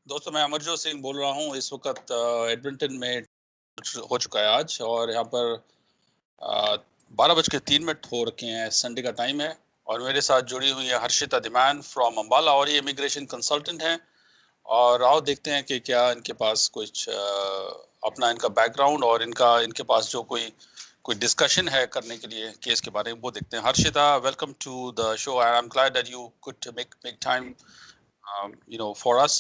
दोस्तों, मैं अमरजोत सिंह बोल रहा हूँ। इस वक़्त एडमिंटन में हो चुका है आज और यहाँ पर 12:03 हो रखे हैं, संडे का टाइम है और मेरे साथ जुड़ी हुई है हर्षिता दिमान फ्रॉम अम्बाला और ये इमिग्रेशन कंसल्टेंट हैं। और आओ देखते हैं कि क्या इनके पास कुछ अपना इनका बैकग्राउंड और इनके पास जो कोई डिस्कशन है करने के लिए केस के बारे में, वो देखते हैं। Harshita, welcome to the show and I am glad that you could make time for us.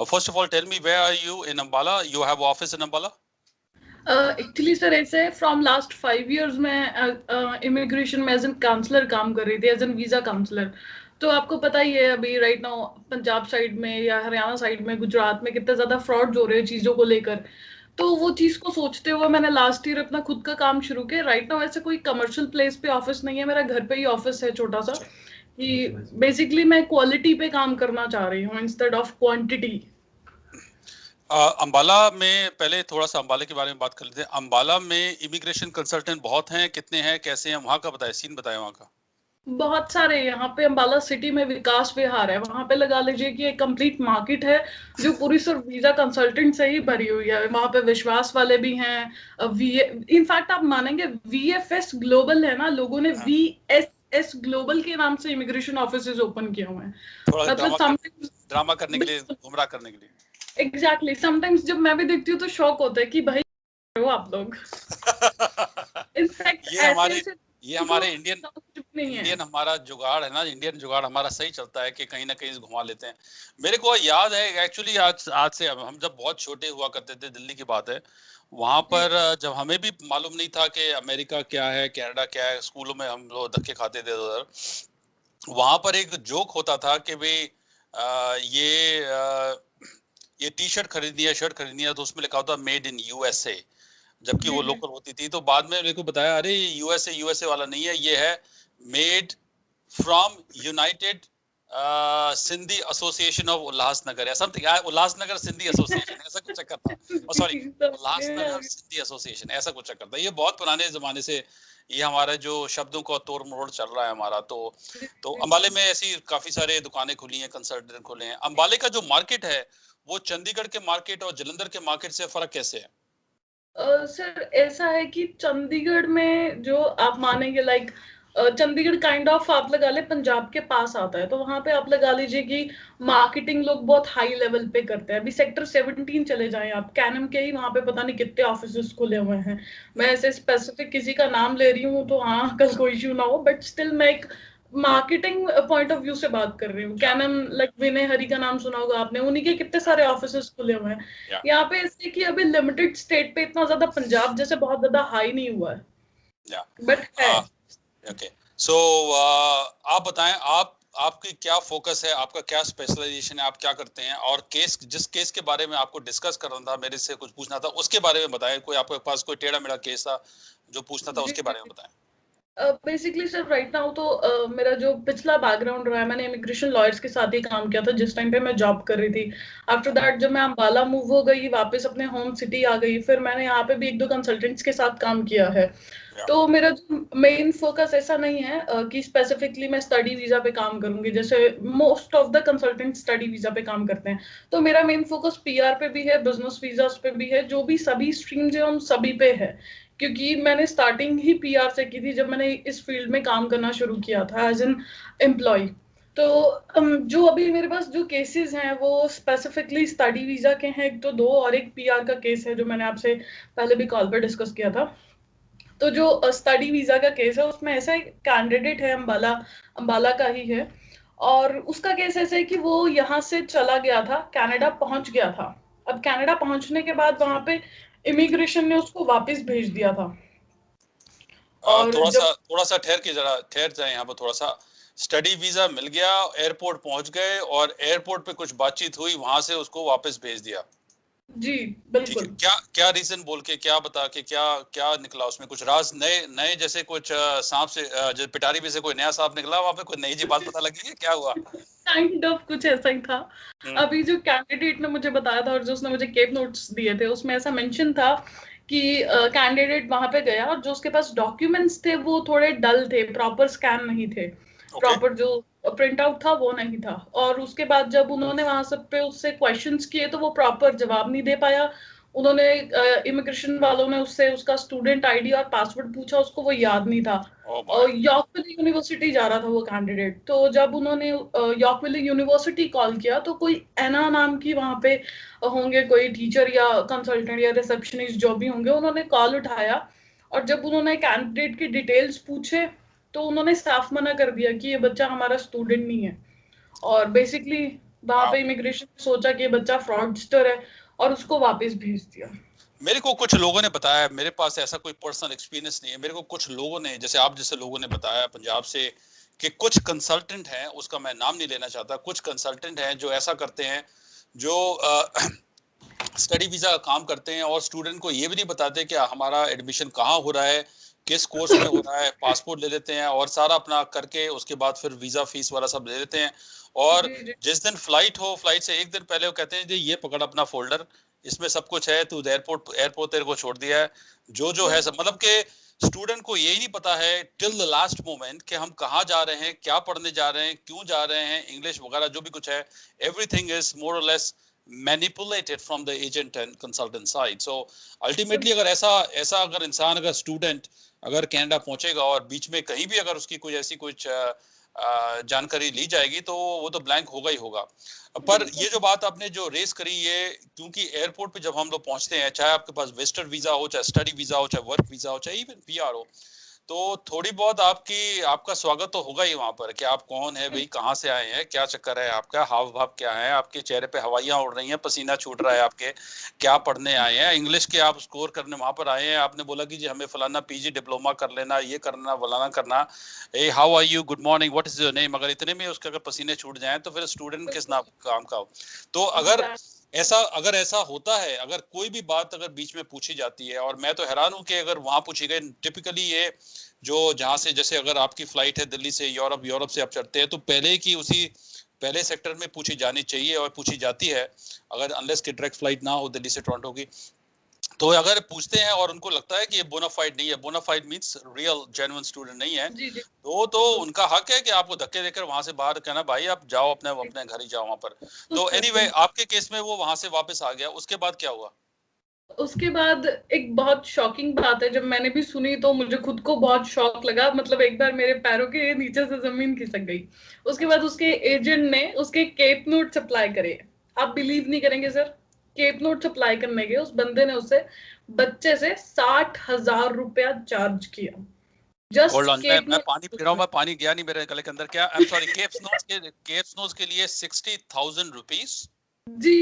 First of all, tell me, where are you in Ambala? You have office in Ambala? Actually sir ऐसे from last 5 years में immigration में as an counsellor काम कर रही थी, as an visa counsellor. तो आपको पता ही है अभी राइट नाउ पंजाब साइड में या हरियाणा साइड में, गुजरात में कितने ज्यादा फ्रॉड हो रहे हैं चीजों को लेकर। तो वो चीज को सोचते हुए मैंने लास्ट ईयर अपना खुद का काम शुरू किया। राइट नाउ ऐसे कोई कमर्शियल प्लेस पे ऑफिस नहीं है, मेरा घर पे ही ऑफिस है छोटा सा, कि बेसिकली मैं क्वालिटी पे काम करना चाह रही हूँ इंस्टेड ऑफ क्वांटिटी। अंबाला में पहले थोड़ा सा अंबाला के बारे में बात कर लेते हैं। अंबाला में इमिग्रेशन कंसल्टेंट बहुत हैं, कितने हैं, कैसे हैं? वहाँ का बताएं, सीन बताएं वहाँ का। बहुत सारे। यहाँ पे अम्बाला सिटी में विकास विहार है, वहां पे लगा लीजिए कि एक कंप्लीट मार्केट है जो पूरी सिर्फ वीजा कंसल्टेंट से ही भरी हुई है। वहां पे विश्वास वाले भी हैं। इनफैक्ट आप मानेंगे VFS ग्लोबल है ना, लोगों ने VSS ग्लोबल के नाम से इमिग्रेशन ऑफिसेज ओपन किए हुए हैं। थोड़ा मतलब ड्रामा करने के लिए, गुमराह करने के लिए। एग्जैक्टली समटाइम्स जब मैं भी देखती हूँ तो शौक होता है कि भाई हो आप लोग। इनफैक्ट ये हमारे इंडियन हमारा जुगाड़ है ना, इंडियन जुगाड़ हमारा सही चलता है कि कहीं ना कहीं घुमा लेते हैं। मेरे को याद है एक्चुअली, आज से हम जब बहुत छोटे हुआ करते थे, दिल्ली की बात है, वहां पर जब हमें भी मालूम नहीं था कि अमेरिका क्या है, कनाडा क्या है, स्कूलों में हम लोग धक्के खाते थे उधर। वहां पर एक जोक होता था कि भाई ये टी शर्ट खरीदनी है, शर्ट खरीदनी है, तो उसमें लिखा होता मेड इन USA, जबकि वो लोकल होती थी। तो बाद में मेरे को बताया, अरे यूएसए वाला नहीं है, ये है made from United Sindhi association of Ulhasnagar या समथिंग, उल्लासनगर सिंधी एसोसिएशन, ऐसा कुछ चक्कर था। सॉरी, उल्लासनगर सिंधी एसोसिएशन, ऐसा कुछ चक्कर था। ये बहुत पुराने जमाने से ये हमारा जो शब्दों का तोड़ मरोड़ चल रहा है हमारा। तो अंबाले में ऐसी काफी सारे दुकानें खुली हैं, कंसल्टेंट खुले हैं। अंबाले का जो मार्केट है वो चंडीगढ़ के मार्केट और जलंधर के मार्केट से फर्क कैसे है? सर ऐसा है कि चंडीगढ़ में जो आप मानेंगे लाइक चंडीगढ़ काइंड ऑफ आप लगा ले पंजाब के पास आता है, तो वहां पे आप लगा लीजिए कि मार्केटिंग लोग बहुत हाई लेवल पे करते हैं। अभी सेक्टर 17 चले जाएं आप, कैनम के ही वहां पे पता नहीं कितने ऑफिस खुले हुए हैं। मैं ऐसे स्पेसिफिक किसी का नाम ले रही हूँ तो हाँ कल कोई इश्यू ना हो, बट स्टिल मैं एक मार्केटिंग पॉइंट ऑफ व्यू से बात कर रही हूँ। कैनम लाइक विनय हरी का नाम सुना होगा आपने, उन्हीं के कितने सारे ऑफिसेस खुले हुए हैं। यहाँ पे इसलिए कि अभी लिमिटेड स्टेट पे इतना ज्यादा पंजाब जैसे बहुत ज्यादा हाई नहीं हुआ है, बट है। ओके, सो आप बताएं, आपकी क्या फोकस है, आपका क्या स्पेशलाइजेशन है, आप क्या करते हैं, और जिस केस के बारे में आपको डिस्कस करना था, मेरे से कुछ पूछना था, उसके बारे में बताएं। कोई आपके पास कोई टेढ़ा मेढ़ा केस था जो पूछना था, उसके बारे में बताएं। बेसिकली सर राइट नाउ तो मेरा जो पिछला बैकग्राउंड रहा है, मैंने इमिग्रेशन लॉयर्स के साथ ही काम किया था जिस टाइम पे मैं जॉब कर रही थी। आफ्टर दैट जब मैं अम्बाला मूव हो गई, वापस अपने होम सिटी आ गई, फिर मैंने यहाँ पे भी 1-2 कंसल्टेंट्स के साथ काम किया है। तो मेरा जो मेन फोकस ऐसा नहीं है कि स्पेसिफिकली मैं स्टडी वीजा पे काम करूंगी, जैसे most of the consultant study visa पे काम करते हैं। तो मेरा मेन फोकस PR पे भी है, बिजनेस वीजा पे भी है, जो भी सभी स्ट्रीम्स है उन सभी पे है। क्योंकि मैंने स्टार्टिंग ही PR से की थी जब मैंने इस फील्ड में काम करना शुरू किया था एज एन एम्प्लॉय। तो जो अभी मेरे पास जो केसेस हैं वो स्पेसिफिकली स्टडी वीजा के हैं, एक तो 2, और एक PR का केस है जो मैंने आपसे पहले भी कॉल पर डिस्कस किया था। तो जो स्टडी वीजा का केस है उसमें ऐसा एक कैंडिडेट है, अम्बाला का ही है, और उसका केस ऐसा है कि वो यहाँ से चला गया था, कनाडा पहुंच गया था। अब कनाडा पहुंचने के बाद वहां पे इमिग्रेशन ने उसको वापस भेज दिया था। और थोड़ा सा ठहर जाए यहाँ पर थोड़ा सा। स्टडी वीजा मिल गया, एयरपोर्ट पहुंच गए और एयरपोर्ट पे कुछ बातचीत हुई, वहां से उसको वापस भेज दिया। जी बिल्कुल। क्या रीजन बोल के, क्या बता के, क्या निकला उसमें? कुछ राज नए जैसे कुछ सांप से जो पिटारी में से कोई नया सांप निकला, वहां पे कोई नई जी बात पता लगी है, क्या हुआ? काइंड ऑफ कुछ ऐसा ही था। अभी जो कैंडिडेट ने मुझे बताया था और जो उसने मुझे केप नोट्स दिए थे उसमें ऐसा मेंशन था कि कैंडिडेट वहां पे गया और जो उसके पास डॉक्यूमेंट्स थे वो थोड़े डल थे, प्रॉपर स्कैन नहीं थे। प्रॉपर जो प्रिंट आउट था वो नहीं था। और उसके बाद जब उन्होंने वहां सब पे उससे क्वेश्चंस किए तो वो प्रॉपर जवाब नहीं दे पाया। उन्होंने इमिग्रेशन वालों ने उससे उसका स्टूडेंट आईडी और पासवर्ड पूछा, उसको वो याद नहीं था। Oh my. और यॉर्कविल यूनिवर्सिटी जा रहा था वो कैंडिडेट। तो जब उन्होंने यॉर्कविल यूनिवर्सिटी कॉल किया तो कोई एना नाम की वहां पे होंगे कोई टीचर या कंसल्टेंट या रिसेप्शनिस्ट जो भी होंगे, उन्होंने कॉल उठाया। और जब उन्होंने कैंडिडेट की डिटेल्स पूछे तो उन्होंने साफ मना कर दिया कि ये बच्चा हमारा स्टूडेंट नहीं है। और बेसिकली वहां पे इमिग्रेशन सोचा कि ये बच्चा फ्रॉडस्टर है और उसको वापस भेज दिया। मेरे को कुछ लोगों ने बताया, मेरे पास ऐसा कोई पर्सनल एक्सपीरियंस नहीं है, मेरे को कुछ लोगों ने, जैसे आप जैसे लोगों ने बताया पंजाब से, कि कुछ कंसल्टेंट हैं, उसका मैं नाम नहीं लेना चाहता, कुछ कंसल्टेंट हैं जो ऐसा करते हैं, जो स्टडी वीजा का काम करते हैं और स्टूडेंट को ये भी नहीं बताते कि हमारा एडमिशन कहाँ हो रहा है, किस कोर्स में हो रहा है, पासपोर्ट ले लेते हैं और सारा अपना करके उसके बाद फिर वीजा फीस वाला सब ले लेते हैं। और जी जी जिस दिन फ्लाइट हो, फ्लाइट से एक दिन पहले वो कहते हैं जी ये पकड़ अपना फोल्डर, इसमें सब कुछ है, तू एयरपोर्ट एयरपोर्ट तेरे को छोड़ दिया है, जो है सब, मतलब कि स्टूडेंट को यही नहीं पता है टिल द लास्ट मोमेंट कि हम कहाँ जा रहे हैं, क्या पढ़ने जा रहे हैं, क्यों जा रहे हैं, इंग्लिश वगैरह जो भी कुछ है, एवरीथिंग इज मोर और less manipulated from the agent and consultant side. So ultimately अगर ऐसा ऐसा अगर इंसान, अगर स्टूडेंट अगर कनाडा पहुंचेगा और बीच में कहीं भी अगर उसकी कोई ऐसी कुछ जानकारी ली जाएगी तो वो तो ब्लैंक होगा ही होगा। पर ये जो बात आपने जो रेस करी, ये क्योंकि एयरपोर्ट पे जब हम लोग पहुंचते हैं, चाहे आपके पास विजिटर वीजा हो, चाहे स्टडी वीजा हो, चाहे वर्क वीजा हो, चाहे इवन पीआर हो, तो थोड़ी बहुत आपका स्वागत तो होगा ही वहां पर कि आप कौन है भाई, कहाँ से आए हैं, क्या चक्कर है आपका, हाव भाव क्या है, आपके चेहरे पे हवाइयां उड़ रही हैं, पसीना छूट रहा है आपके, क्या पढ़ने आए हैं, इंग्लिश के आप स्कोर करने वहां पर आए हैं, आपने बोला कि जी हमें फलाना पीजी डिप्लोमा कर लेना, ये करना फलाना करना, ए how are you, good morning, what is your name, अगर इतने में उसके अगर पसीने छूट जाएं तो फिर स्टूडेंट किस नाम काम का हो। तो अगर ऐसा होता है, अगर कोई भी बात अगर बीच में पूछी जाती है, और मैं तो हैरान हूं कि अगर वहां पूछी गई, टिपिकली ये जो जहां से, जैसे अगर आपकी फ्लाइट है दिल्ली से यूरोप, यूरोप से आप चढ़ते हैं तो पहले की उसी पहले सेक्टर में पूछी जानी चाहिए और पूछी जाती है, अगर अनलेस की डायरेक्ट फ्लाइट ना हो दिल्ली से टोरंटो की। तो अगर पूछते हैं और उनको लगता है कि ये बोनाफाइड नहीं है, bonafide means real genuine student नहीं है, जी जी तो उनका हक है कि आपको धक्के देकर वहां से बाहर कहना भाई आप जाओ, अपने अपने घर ही जाओ वहां पर। तो एनीवे आपके केस में वो वहां से वापस आ गया, उसके बाद क्या हुआ? उसके बाद एक बहुत शॉकिंग बात है, जब मैंने भी सुनी तो मुझे खुद को बहुत शॉक लगा। मतलब एक बार मेरे पैरों के नीचे से जमीन खिसक गई। उसके बाद उसके एजेंट ने उसके केप नोट सप्लाई करे। आप बिलीव नहीं करेंगे सर, केप नोट सप्लाई करने के उस बंदे ने उससे बच्चे से 60,000 रुपया चार्ज किया। होल्ड जस्ट ऑन, केप मैं नोट। पानी पी रहा हूँ, मैं पानी गया नहीं मेरे गले के अंदर, क्या, I am sorry, caps nose के लिए 60,000 रुपीज? जी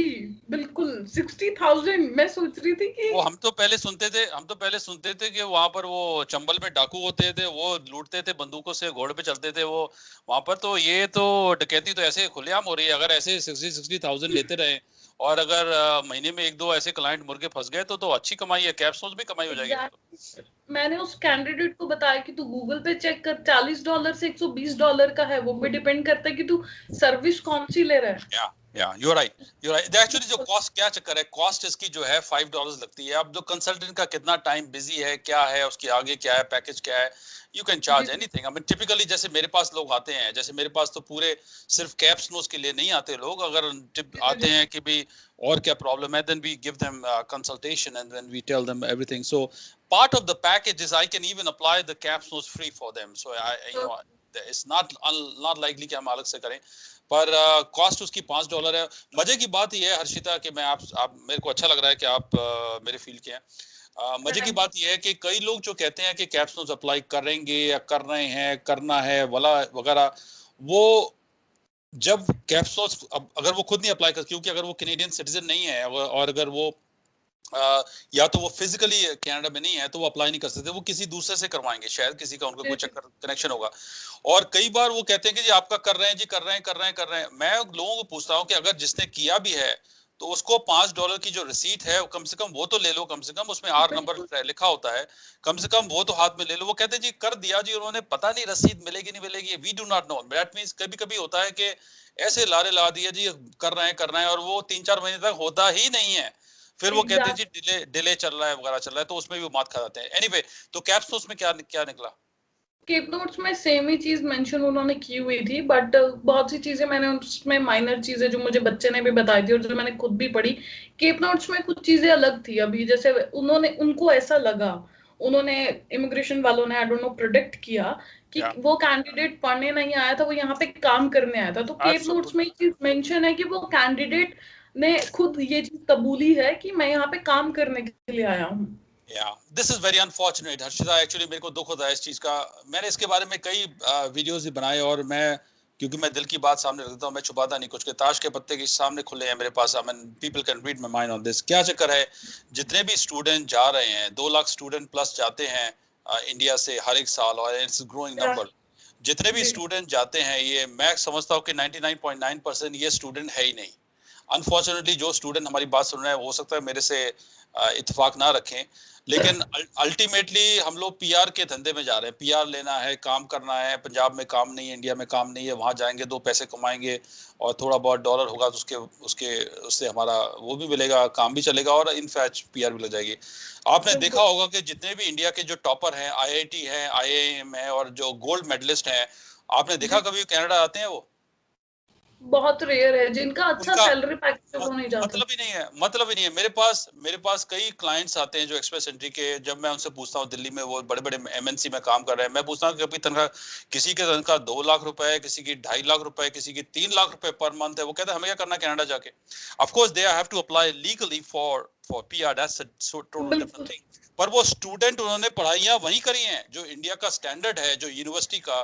बिल्कुल 60,000। मैं सोच रही थी कि वो हम तो पहले सुनते थे कि वहां पर वो चंबल में डाकू होते थे, वो लूटते थे बंदूकों से, घोड़े पे चलते थे वो वहां पर। तो ये तो डकैती तो ऐसे खुलेआम हो रही है, अगर ऐसे 60,000 लेते रहे और अगर महीने में एक दो ऐसे क्लाइंट मुर्गे फंस गए तो अच्छी कमाई है, कैप्सूल्स भी कमाई हो जाएगी फिर तो। एग्जैक्टली मैंने उस कैंडिडेट को बताया कि तू गूगल पे चेक कर, $40 से $120 का है। वो भी डिपेंड करता है कि तू सर्विस कौन सी ले रहा है। या you right, you right. Actually जो कॉस्ट, क्या चक्कर है, कॉस्ट इसकी जो है $5 लगती है। अब जो कंसल्टेंट का कितना टाइम बिजी है, क्या है उसकी आगे, क्या है पैकेज, क्या है, यू कैन जी चार्ज जी एनीथिंग। आई मीन टिपिकली जैसे मेरे पास लोग आते हैं, जैसे मेरे पास तो पूरे सिर्फ कैप्स नोज के लिए नहीं आते लोग, अगर जी आते जी हैं कि भी और क्या प्रॉब्लम है, then we give them consultation and then we tell them everything. So part of the package is I can even apply the caps nose free for them, so I, you know, it's not likely कि हम अलग से करें, पर cost उसकी $5 है। मजे की बात यह है हर्षिता कि मैं आप मेरे को अच्छा लग रहा है कि आप मेरे फील्ड के हैं। मजे की बात यह है कि कई लोग जो कहते हैं कि कैप्स नोज अप्लाई करेंगे या कर रहे हैं, करना है वाला वगैरह, वो जब कैप्स नोज अगर वो खुद नहीं अप्लाई कर, क्योंकि अगर वो कैनेडियन सिटीजन नहीं है और अगर वो या तो वो फिजिकली कनाडा में नहीं है तो वो अप्लाई नहीं कर सकते, वो किसी दूसरे से करवाएंगे, शायद किसी का उनका कोई चक्कर कनेक्शन होगा। और कई बार वो कहते हैं कि जी आपका कर रहे हैं जी, कर रहे हैं। मैं लोगों को पूछता हूँ कि अगर जिसने किया भी है तो उसको $5 की जो रिसीट है कम से कम वो तो ले लो, कम से कम उसमें आर बिल्कुल नंबर लिखा होता है, कम से कम वो तो हाथ में ले लो। वो कहते हैं जी कर दिया जी उन्होंने, पता नहीं रसीद मिलेगी नहीं मिलेगी, we do not know. That means कभी कभी होता है कि ऐसे लारे ला दिया जी कर रहे हैं और वो 3-4 महीने तक होता ही नहीं है, फिर वो कहते हैं जी एग्जैक्ट डिले डिले चल रहा है वगैरह चल रहा है, तो उसमें भी वो मात खा जाते हैं। एनीवे, तो कैप्स तो उसमें क्या क्या निकला? केप नोट्स में सेम ही चीज मेंशन उन्होंने की हुई थी, बट बहुत सी चीजें मैंने उसमें माइनर चीजें जो मुझे बच्चे ने भी बताई थी और जो मैंने खुद भी पढ़ी, केप नोट्स में कुछ चीजें अलग थी। अभी जैसे उन्होंने, उनको ऐसा लगा, उन्होंने, इमिग्रेशन वालों ने, आई डोंट नो, प्रोडिक्ट किया कि या वो कैंडिडेट पढ़ने नहीं आया था, वो यहाँ पे काम करने आया था। तो केप नोट्स में एब्सोल्युटली। ये चीज मेंशन है कि वो कैंडिडेट ने खुद ये चीज कबूली है कि मैं यहाँ पे काम करने के लिए आया हूँ। या this is very unfortunate Harshita, actually मेरे को दुख होता है इस चीज का। मैंने इसके बारे में कई वीडियोस भी बनाए, और मैं, क्योंकि मैं दिल की बात सामने रख देता हूँ, मैं छुपाता नहीं कुछ, के ताश के पत्ते के सामने खुले हैं मेरे पास। I mean people can read my mind on this. क्या चक्कर है, जितने भी स्टूडेंट जा रहे हैं, 2 लाख स्टूडेंट प्लस जाते हैं इंडिया से हर एक साल, और इट्स ग्रोइंग नंबर। जितने भी जी। स्टूडेंट जाते हैं, ये मैं समझता हूँ कि 99.9% ये स्टूडेंट है ही नहीं। अनफॉर्चुनेटली जो स्टूडेंट हमारी बात सुन रहे हैं, हो सकता है मेरे से इत्तेफाक ना रखें, लेकिन अल्टीमेटली हम लोग पीआर के धंधे में जा रहे हैं। पीआर लेना है, काम करना है। पंजाब में काम नहीं है, इंडिया में काम नहीं है, वहां जाएंगे 2 पैसे कमाएंगे और थोड़ा बहुत डॉलर होगा तो उसके उसके उससे हमारा वो भी मिलेगा, काम भी चलेगा, और इनफैक्ट पीआर भी लग जाएगी। आपने देखा बिल्कुल। होगा कि जितने भी इंडिया के जो टॉपर हैं, आईआईटी है, आईआईएम है, और जो गोल्ड मेडलिस्ट हैं, आपने देखा जी। कभी कनाडा आते हैं वो? बहुत रेयर है जिनका अच्छा उनका सैलरी पैकेज है, वो नहीं जाते। मतलब ही नहीं है, मतलब ही नहीं है। मेरे पास कई क्लाइंट्स आते हैं जो एक्सप्रेस एंट्री के, जब मैं उनसे पूछता हूँ, दिल्ली में वो बड़े बड़े एमएनसी में काम कर रहे हैं, मैं पूछता हूँ कि अभी तनख्वाह, किसी के तनख्वाह 2 लाख रुपए है, किसी की 2.5 लाख रुपए, किसी की 3 लाख रुपए पर मंथ है। वो कहते हैं हमें क्या करना है कनाडा जाके। Of course they have to apply legally for PR, that's a total different बिल्कुल। थिंग। पर वो स्टूडेंट, उन्होंने पढ़ाइयाँ वहीं करी हैं जो इंडिया का स्टैंडर्ड है, जो यूनिवर्सिटी का,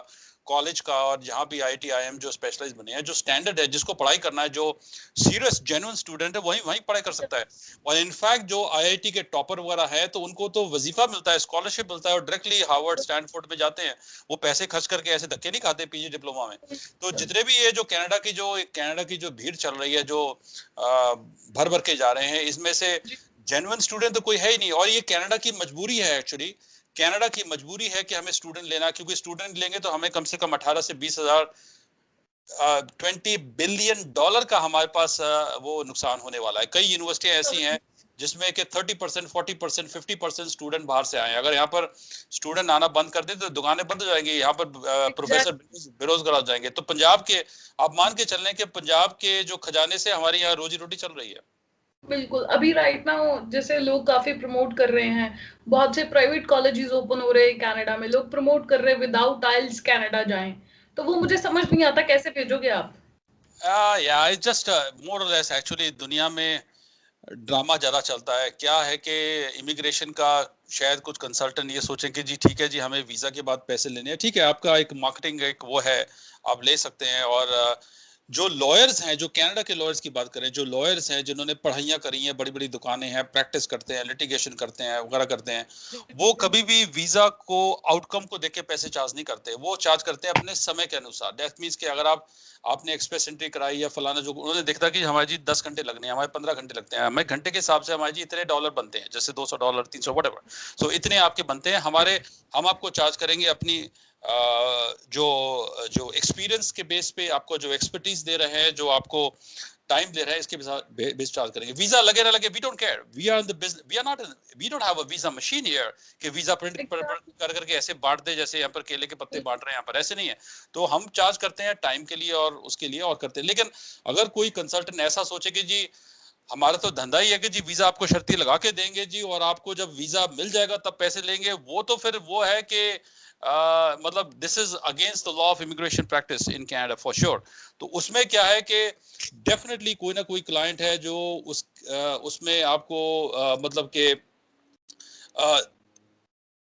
कॉलेज का, और जहाँ भी आईटी आईएम जो स्पेशलाइज बने हैं, जो स्टैंडर्ड है, जिसको पढ़ाई करना है, जो सीरियस जेन्युइन स्टूडेंट है, वही वही पढ़ाई कर सकता है। और इनफैक्ट जो आईआईटी के टॉपर वगैरह है, तो उनको तो वजीफा मिलता है, स्कॉलरशिप मिलता है, और डायरेक्टली हार्वर्ड स्टैनफोर्ड में जाते हैं। वो पैसे खर्च करके ऐसे धक्के नहीं खाते पीजी डिप्लोमा में। तो जितने भी ये जो कनाडा की जो भीड़ चल रही है, जो भर भर के जा रहे हैं, इसमें से जेन्युइन स्टूडेंट तो कोई है ही नहीं। और ये कनाडा की मजबूरी है एक्चुअली। कनाडा की मजबूरी है कि हमें स्टूडेंट लेना, क्योंकि स्टूडेंट लेंगे तो हमें कम से कम 18 से 20 हजार, $20 बिलियन का हमारे पास वो नुकसान होने वाला है। कई यूनिवर्सिटियां ऐसी हैं जिसमें कि 30%, 40%, 50% स्टूडेंट बाहर से आए हैं। अगर यहाँ पर स्टूडेंट आना बंद कर दे तो दुकानें बंद हो जाएंगी, यहाँ पर प्रोफेसर एग्जैक्ट। बेरोजगार हो जाएंगे। तो पंजाब के, आप मान के चल रहे हैं कि पंजाब के जो खजाने से हमारी यहाँ रोजी रोटी चल रही है। बिल्कुल। अभी राइट नाउ जैसे लोग काफी प्रमोट कर रहे हैं, बहुत से प्राइवेट कॉलेजेस ओपन हो रहे हैं कनाडा में, लोग प्रमोट कर रहे हैं विदाउट आइल्स कनाडा जाएं। तो वो मुझे समझ नहीं आता कैसे भेजोगे आप। या इट्स जस्ट मोर और लेस, एक्चुअली दुनिया में ड्रामा ज्यादा चलता है। क्या है कि इमिग्रेशन का शायद कुछ कंसल्टेंट ये सोचें कि जी ठीक है जी, हमें वीजा के बाद पैसे लेने हैं, ठीक है, आपका एक मार्केटिंग एक वो है, आप ले सकते हैं। और जो लॉयर्स हैं, जो कनाडा के लॉयर्स की बात करें, जो लॉयर्स हैं जिन्होंने पढ़ाइयाँ करी हैं, बड़ी बड़ी दुकानें हैं, प्रैक्टिस करते हैं, लिटिगेशन करते हैं, वगैरह करते हैं, जी। वो जी। कभी भी वीजा को, आउटकम को देख के पैसे चार्ज नहीं करते। वो चार्ज करते हैं अपने समय के अनुसार। दैट मीन्स कि अगर आपने एक्सप्रेस एंट्री कराई या फलाना, जो उन्होंने देखा कि हमारे जी 10 घंटे लगने हैं, हमारे 15 घंटे लगते हैं, हमें घंटे के हिसाब से हमारे जी इतने डॉलर बनते हैं, जैसे $200, 300, व्हाटएवर। सो इतने आपके बनते हैं हमारे, हम आपको चार्ज करेंगे अपनी जो जो एक्सपीरियंस के बेस पे, आपको जो एक्सपर्टीज दे रहे हैं, जो आपको टाइम दे रहा है, इसके बेस चार्ज करेंगे। वीजा लगे ना लगे, we don't care, we are in the business, we are not, we don't have a visa machine here कि वीजा प्रिंट कर करके ऐसे बांट दे जैसे यहाँ पर केले के पत्ते बांट रहे हैं, यहाँ पर ऐसे नहीं है। तो हम चार्ज करते हैं टाइम के लिए और उसके लिए, और करते हैं। लेकिन अगर कोई कंसल्टेंट ऐसा सोचे कि जी हमारा तो धंधा ही है कि जी वीजा आपको शर्ती लगा के देंगे जी, और आपको जब वीजा मिल जाएगा तब पैसे लेंगे, वो तो फिर वो है कि मतलब this is against the law of immigration practice in Canada for sure. तो उसमें क्या है कि डेफिनेटली कोई ना कोई क्लाइंट है जो उसमें आपको मतलब कि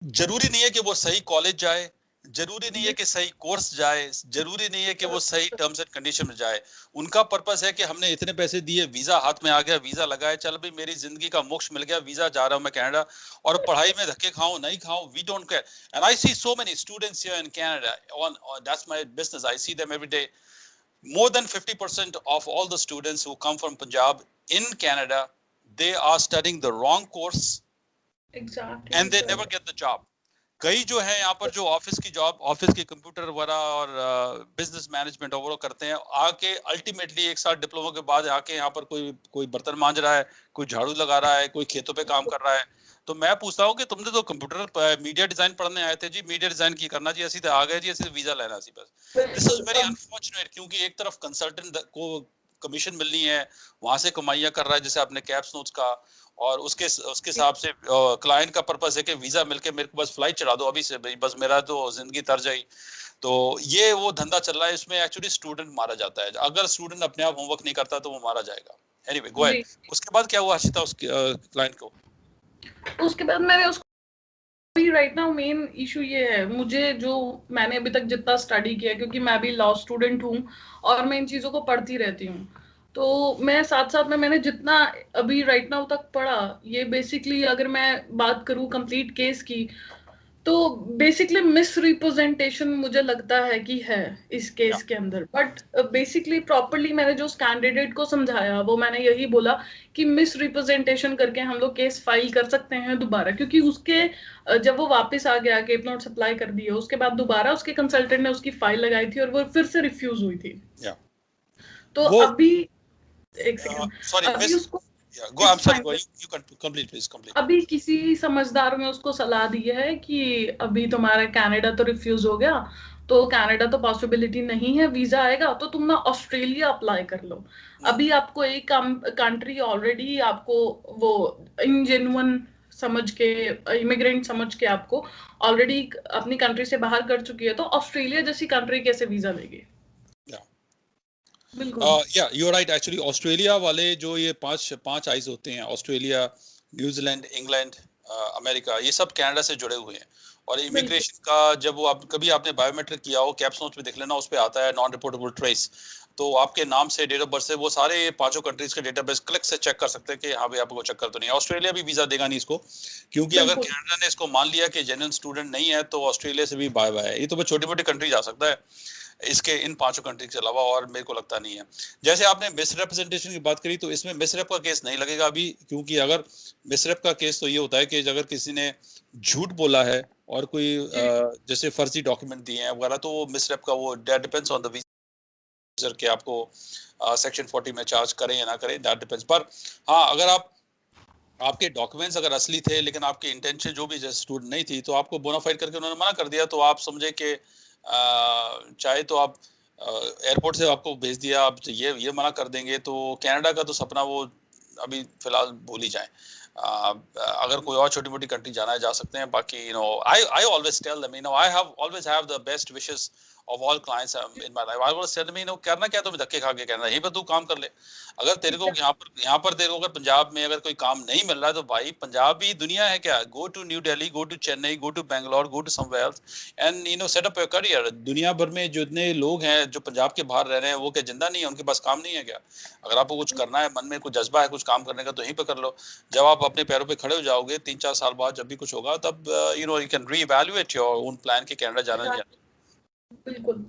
जरूरी नहीं है कि वो सही कॉलेज जाए, जरूरी नहीं है जी। कि सही कोर्स जाए, जरूरी नहीं है कि वो सही टर्म्स एंड कंडीशन में जाए। उनका पर्पस है कि हमने इतने पैसे दिए, वीजा हाथ में आ गया, वीजा लगाए, चल भाई मेरी जिंदगी का मोक्ष मिल गया, वीजा जा रहा हूं मैं कनाडा, और पढ़ाई में धक्के खाऊं नहीं खाऊं, we don't care. And I see so many students here in Canada, on that's my business, I see them every day. More than 50% of all the students who come from Punjab in Canada, they are studying the wrong course exactly and they sir. never get the job. कई जो है यहाँ पर जो office की job, office के computer वगैरह और बिजनेस मैनेजमेंट और वो करते हैं, आके अल्टीमेटली 1 साल डिप्लोमा के बाद आके यहाँ पर कोई कोई बर्तन मांज रहा है, कोई झाड़ू लगा रहा है, कोई खेतों पे काम कर रहा है, तो मैं पूछता हूँ कि तुमने तो कंप्यूटर मीडिया डिजाइन पढ़ने आए थे जी, मीडिया डिजाइन की करना जी, ऐसी आ गए जी, ऐसे वीजा लेना सी बस। दिस इज वेरी अनफॉर्चुनेट, क्योंकि एक तरफ कंसल्टेंट को कमीशन मिलनी है, वहां से कमाइयां कर रहा है, जैसे आपने कैप्स नोट्स का, और उसके हिसाब से क्लाइंट का पर्पस है कि वीजा मिलके मेरे को बस फ्लाइट चढ़ा दो अभी से, बस मेरा तो जिंदगी तर जाए। तो ये वो धंधा चल रहा है, इसमें एक्चुअली स्टूडेंट मारा जाता है। अगर स्टूडेंट अपने आप होमवर्क नहीं करता तो वो मारा जाएगा। Anyway go ahead. उसके बाद क्या हुआ हर्षिता उस क्लाइंट को? उसके बाद मैंने उसको, अभी राइट नाउ मेन इशू ये है, मुझे जो मैंने अभी तक जितना स्टडी किया, क्योंकि मैं भी लॉ स्टूडेंट हूँ और मैं इन चीजों को पढ़ती रहती हूँ, तो मैं साथ साथ में मैंने जितना अभी राइट नाउ तक पढ़ा, ये बेसिकली अगर मैं बात करूँ कंप्लीट केस की, तो बेसिकली मिस रिप्रेजेंटेशन मुझे लगता है कि है इस केस के अंदर। बट बेसिकली प्रॉपरली मैंने जो उस कैंडिडेट को समझाया वो मैंने यही बोला कि मिस रिप्रेजेंटेशन करके हम लोग केस फाइल कर सकते हैं दोबारा, क्योंकि उसके जब वो वापस आ गया, केप नोट सप्लाई कर दिए, उसके बाद दोबारा उसके कंसल्टेंट ने उसकी फाइल लगाई थी और वो फिर से रिफ्यूज हुई थी। तो वो अभी एक सेकंड, सॉरी अभी मिस, उसको go, I am sorry, go, you complete please, complete. अभी किसी समझदार ने उसको सलाह दी है कि अभी तुम्हारा कनाडा तो रिफ्यूज हो गया, तो कनाडा तो पॉसिबिलिटी नहीं है वीजा आएगा, तो तुम ना ऑस्ट्रेलिया अप्लाई कर लो। अभी आपको एक कंट्री ऑलरेडी आपको वो इनजेन्युइन समझ के, इमिग्रेंट समझ के आपको ऑलरेडी अपनी कंट्री से बाहर कर चुकी है, तो ऑस्ट्रेलिया जैसी कंट्री कैसे वीजा लेगी? या you are right, actually Australia वाले जो ये पांच आइज होते हैं, ऑस्ट्रेलिया, न्यूजीलैंड, इंग्लैंड, अमेरिका, ये सब कनाडा से जुड़े हुए हैं। और इमिग्रेशन का जब वो आप कभी आपने बायोमेट्रिक किया हो, कैप्स नोट्स में देख लेना, उस पे आता है नॉन रिपोर्टेबल ट्रेस। तो आपके नाम से, डेट ऑफ बर्थ से वो सारे पांचों कंट्रीज के डेटाबेस क्लिक से चेक कर सकते हैं कि हाँ भाई आपको चक्कर तो नहीं है। ऑस्ट्रेलिया भी वीजा देगा नहीं इसको, क्योंकि अगर कनाडा ने इसको मान लिया कि जेन्युइन स्टूडेंट नहीं है तो ऑस्ट्रेलिया से भी बाय बाय है। ये तो बस छोटी मोटी कंट्री जा सकता है इसके, इन पांचों कंट्री के अलावा, और मेरे को लगता नहीं है। जैसे आपने मिस रिप्रेजेंटेशन की बात करी, तो इसमें मिस रेप का केस नहीं लगेगा अभी, क्योंकि अगर मिस रेप का केस तो ये होता है कि अगर किसी ने झूठ बोला है और कोई जैसे फर्जी डॉक्यूमेंट दिए हैं वगैरह, तो वो मिस रेप का वो दैट डिपेंड्स ऑन द वीजर के आपको सेक्शन 40 में चार्ज करें या ना करें, दैट डिपेंड्स। पर हाँ, अगर आपके डॉक्यूमेंट्स अगर असली थे लेकिन आपकी इंटेंशन जो भी जैसे स्टूडेंट नहीं थी, तो आपको बोनाफाइड करके उन्होंने मना कर दिया, तो आप समझे कि चाहे तो आप एयरपोर्ट से आपको भेज दिया, आप ये मना कर देंगे, तो कनाडा का तो सपना वो अभी फिलहाल भूल ही जाएं। अगर कोई और छोटी मोटी कंट्री जाना है जा सकते हैं। बाकी I always tell them, I always have the best wishes of all clients in my life. I always said me, करना क्या, तुम्हें धक्के खा के करना, यहीं पर तू काम कर ले। अगर तेरे को यहाँ पर तेरे को अगर पंजाब में अगर कोई काम नहीं मिल रहा है, तो भाई पंजाब ही दुनिया है क्या? Go to New Delhi, go to Chennai, go to Bangalore, go to somewhere else and set up your career. दुनिया भर में जितने लोग हैं जो पंजाब के बाहर रह रहे हैं, वो क्या जिंदा नहीं है? उनके पास काम नहीं है क्या? अगर आपको कुछ करना है, मन में कुछ जज्बा है कुछ काम करने का, तो यहीं पे कर लो। जब आप अपने पैरों पे खड़े हो जाओगे 3-4 साल बाद, जब भी कुछ होगा, तब you can re-evaluate your own plan कि कनाडा जाना नहीं जाना। बिल्कुल।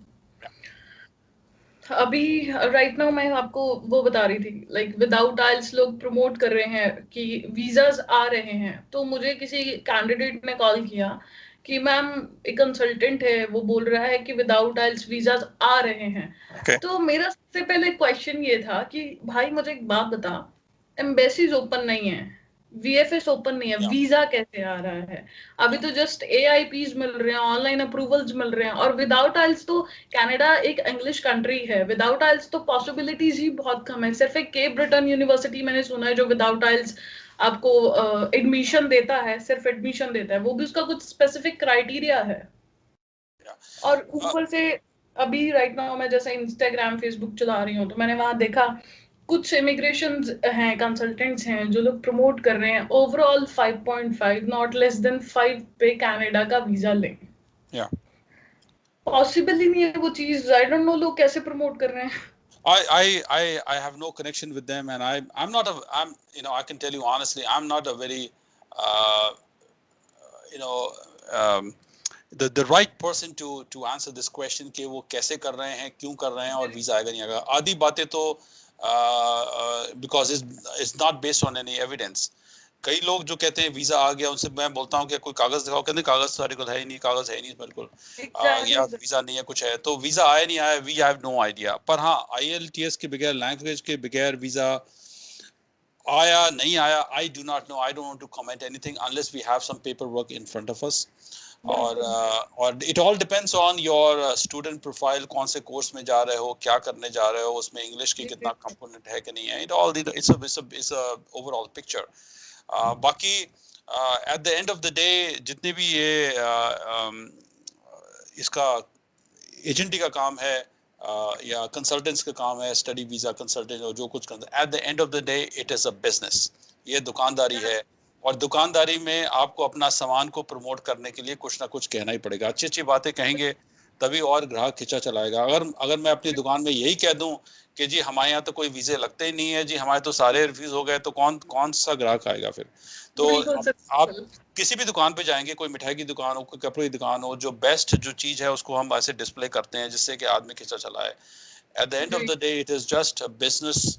अभी राइट नाउ मैं आपको वो बता रही थी, लाइक विदाउट आइल्स लोग प्रमोट कर रहे हैं कि वीजाज आ रहे हैं। तो मुझे किसी कैंडिडेट ने कॉल किया कि मैम एक कंसल्टेंट है, वो बोल रहा है कि विदाउट आइल्स वीजाज आ रहे हैं। तो मेरा सबसे पहले क्वेश्चन ये था कि भाई मुझे एक बात बता, एम्बेसीज ओपन नहीं है, वीएफएस ओपन नहीं है, वीजा कैसे आ रहा है? अभी तो जस्ट एआईपीज मिल रहे हैं, ऑनलाइन अप्रूवल्स मिल रहे हैं, और विदाउट आइल्स तो कनाडा एक इंग्लिश कंट्री है, विदाउट आइल्स तो पॉसिबिलिटीज ही बहुत कम है। सिर्फ एक केप ब्रिटेन यूनिवर्सिटी मैंने सुना है जो विदाउट आइल्स आपको एडमिशन देता है, सिर्फ एडमिशन देता है, वो भी उसका कुछ स्पेसिफिक क्राइटेरिया है। और ऊपर से अभी राइट नाउ मैं जैसे इंस्टाग्राम फेसबुक चला रही हूँ, तो मैंने वहां देखा कुछ इमिग्रेशन हैं, कंसल्टेंट्स हैं जो लोग प्रमोट कर रहे हैं ओवरऑल 5.5 नॉट लेस देन 5 पे कनाडा का वीजा लें। पॉसिबल ही नहीं है वो चीज। आई डोंट नो लोग कैसे प्रमोट कर रहे हैं। I have no connection with them, and I'm not I can tell you honestly, I'm not a very you know um, the right person to answer this question कि वो कैसे कर रहे हैं, क्यों कर रहे हैं, और वीजा आएगा नहीं आएगा। आधी बातें तो because it's not based on any evidence। कई लोग जो कहते हैं वीजा आ गया, उनसे मैं बोलता हूँ कि कोई कागज दिखाओ, कहते हैं कागज सारे को है ही नहीं, कागज है ही नहीं बिल्कुल, या वीजा नहीं है, कुछ है। तो वीजा आया नहीं आया, वी हैव नो आइडिया। पर हाँ, IELTS के बगैर, लैंग्वेज के बगैर वीजा आया नहीं आया, I do not know. I don't want to comment anything unless we have some paperwork in front of us. और it all depends on your student profile, कौन से कोर्स में जा रहे हो, क्या करने जा रहे हो, उसमें इंग्लिश की कितना कंपोनेंट है कि नहीं है. It's a overall picture. बाकी at the end of the day जितने भी ये इसका एजेंटी का काम है या कंसल्टेंट्स का काम है, स्टडी वीजा कंसल्टेंट और जो कुछ करते हैं, eight the end of the day it is a business. ये दुकानदारी है और दुकानदारी में आपको अपना सामान को प्रमोट करने के लिए कुछ ना कुछ कहना ही पड़ेगा. अच्छी अच्छी बातें कहेंगे तभी और ग्राहक खींचा चलाएगा. अगर मैं अपनी दुकान में यही कह दूं कि जी हमारे यहाँ तो कोई वीज़े लगते ही नहीं है, जी हमारे तो सारे रिफ्यूज हो गए, तो कौन सा ग्राहक आएगा फिर. तो आप किसी भी दुकान पे जाएंगे, कोई मिठाई की दुकान हो, कोई कपड़े की दुकान हो, जो बेस्ट जो चीज है उसको हम ऐसे डिस्प्ले करते हैं जिससे कि आदमी खींचा चलाए. At the end of the day it is just a business,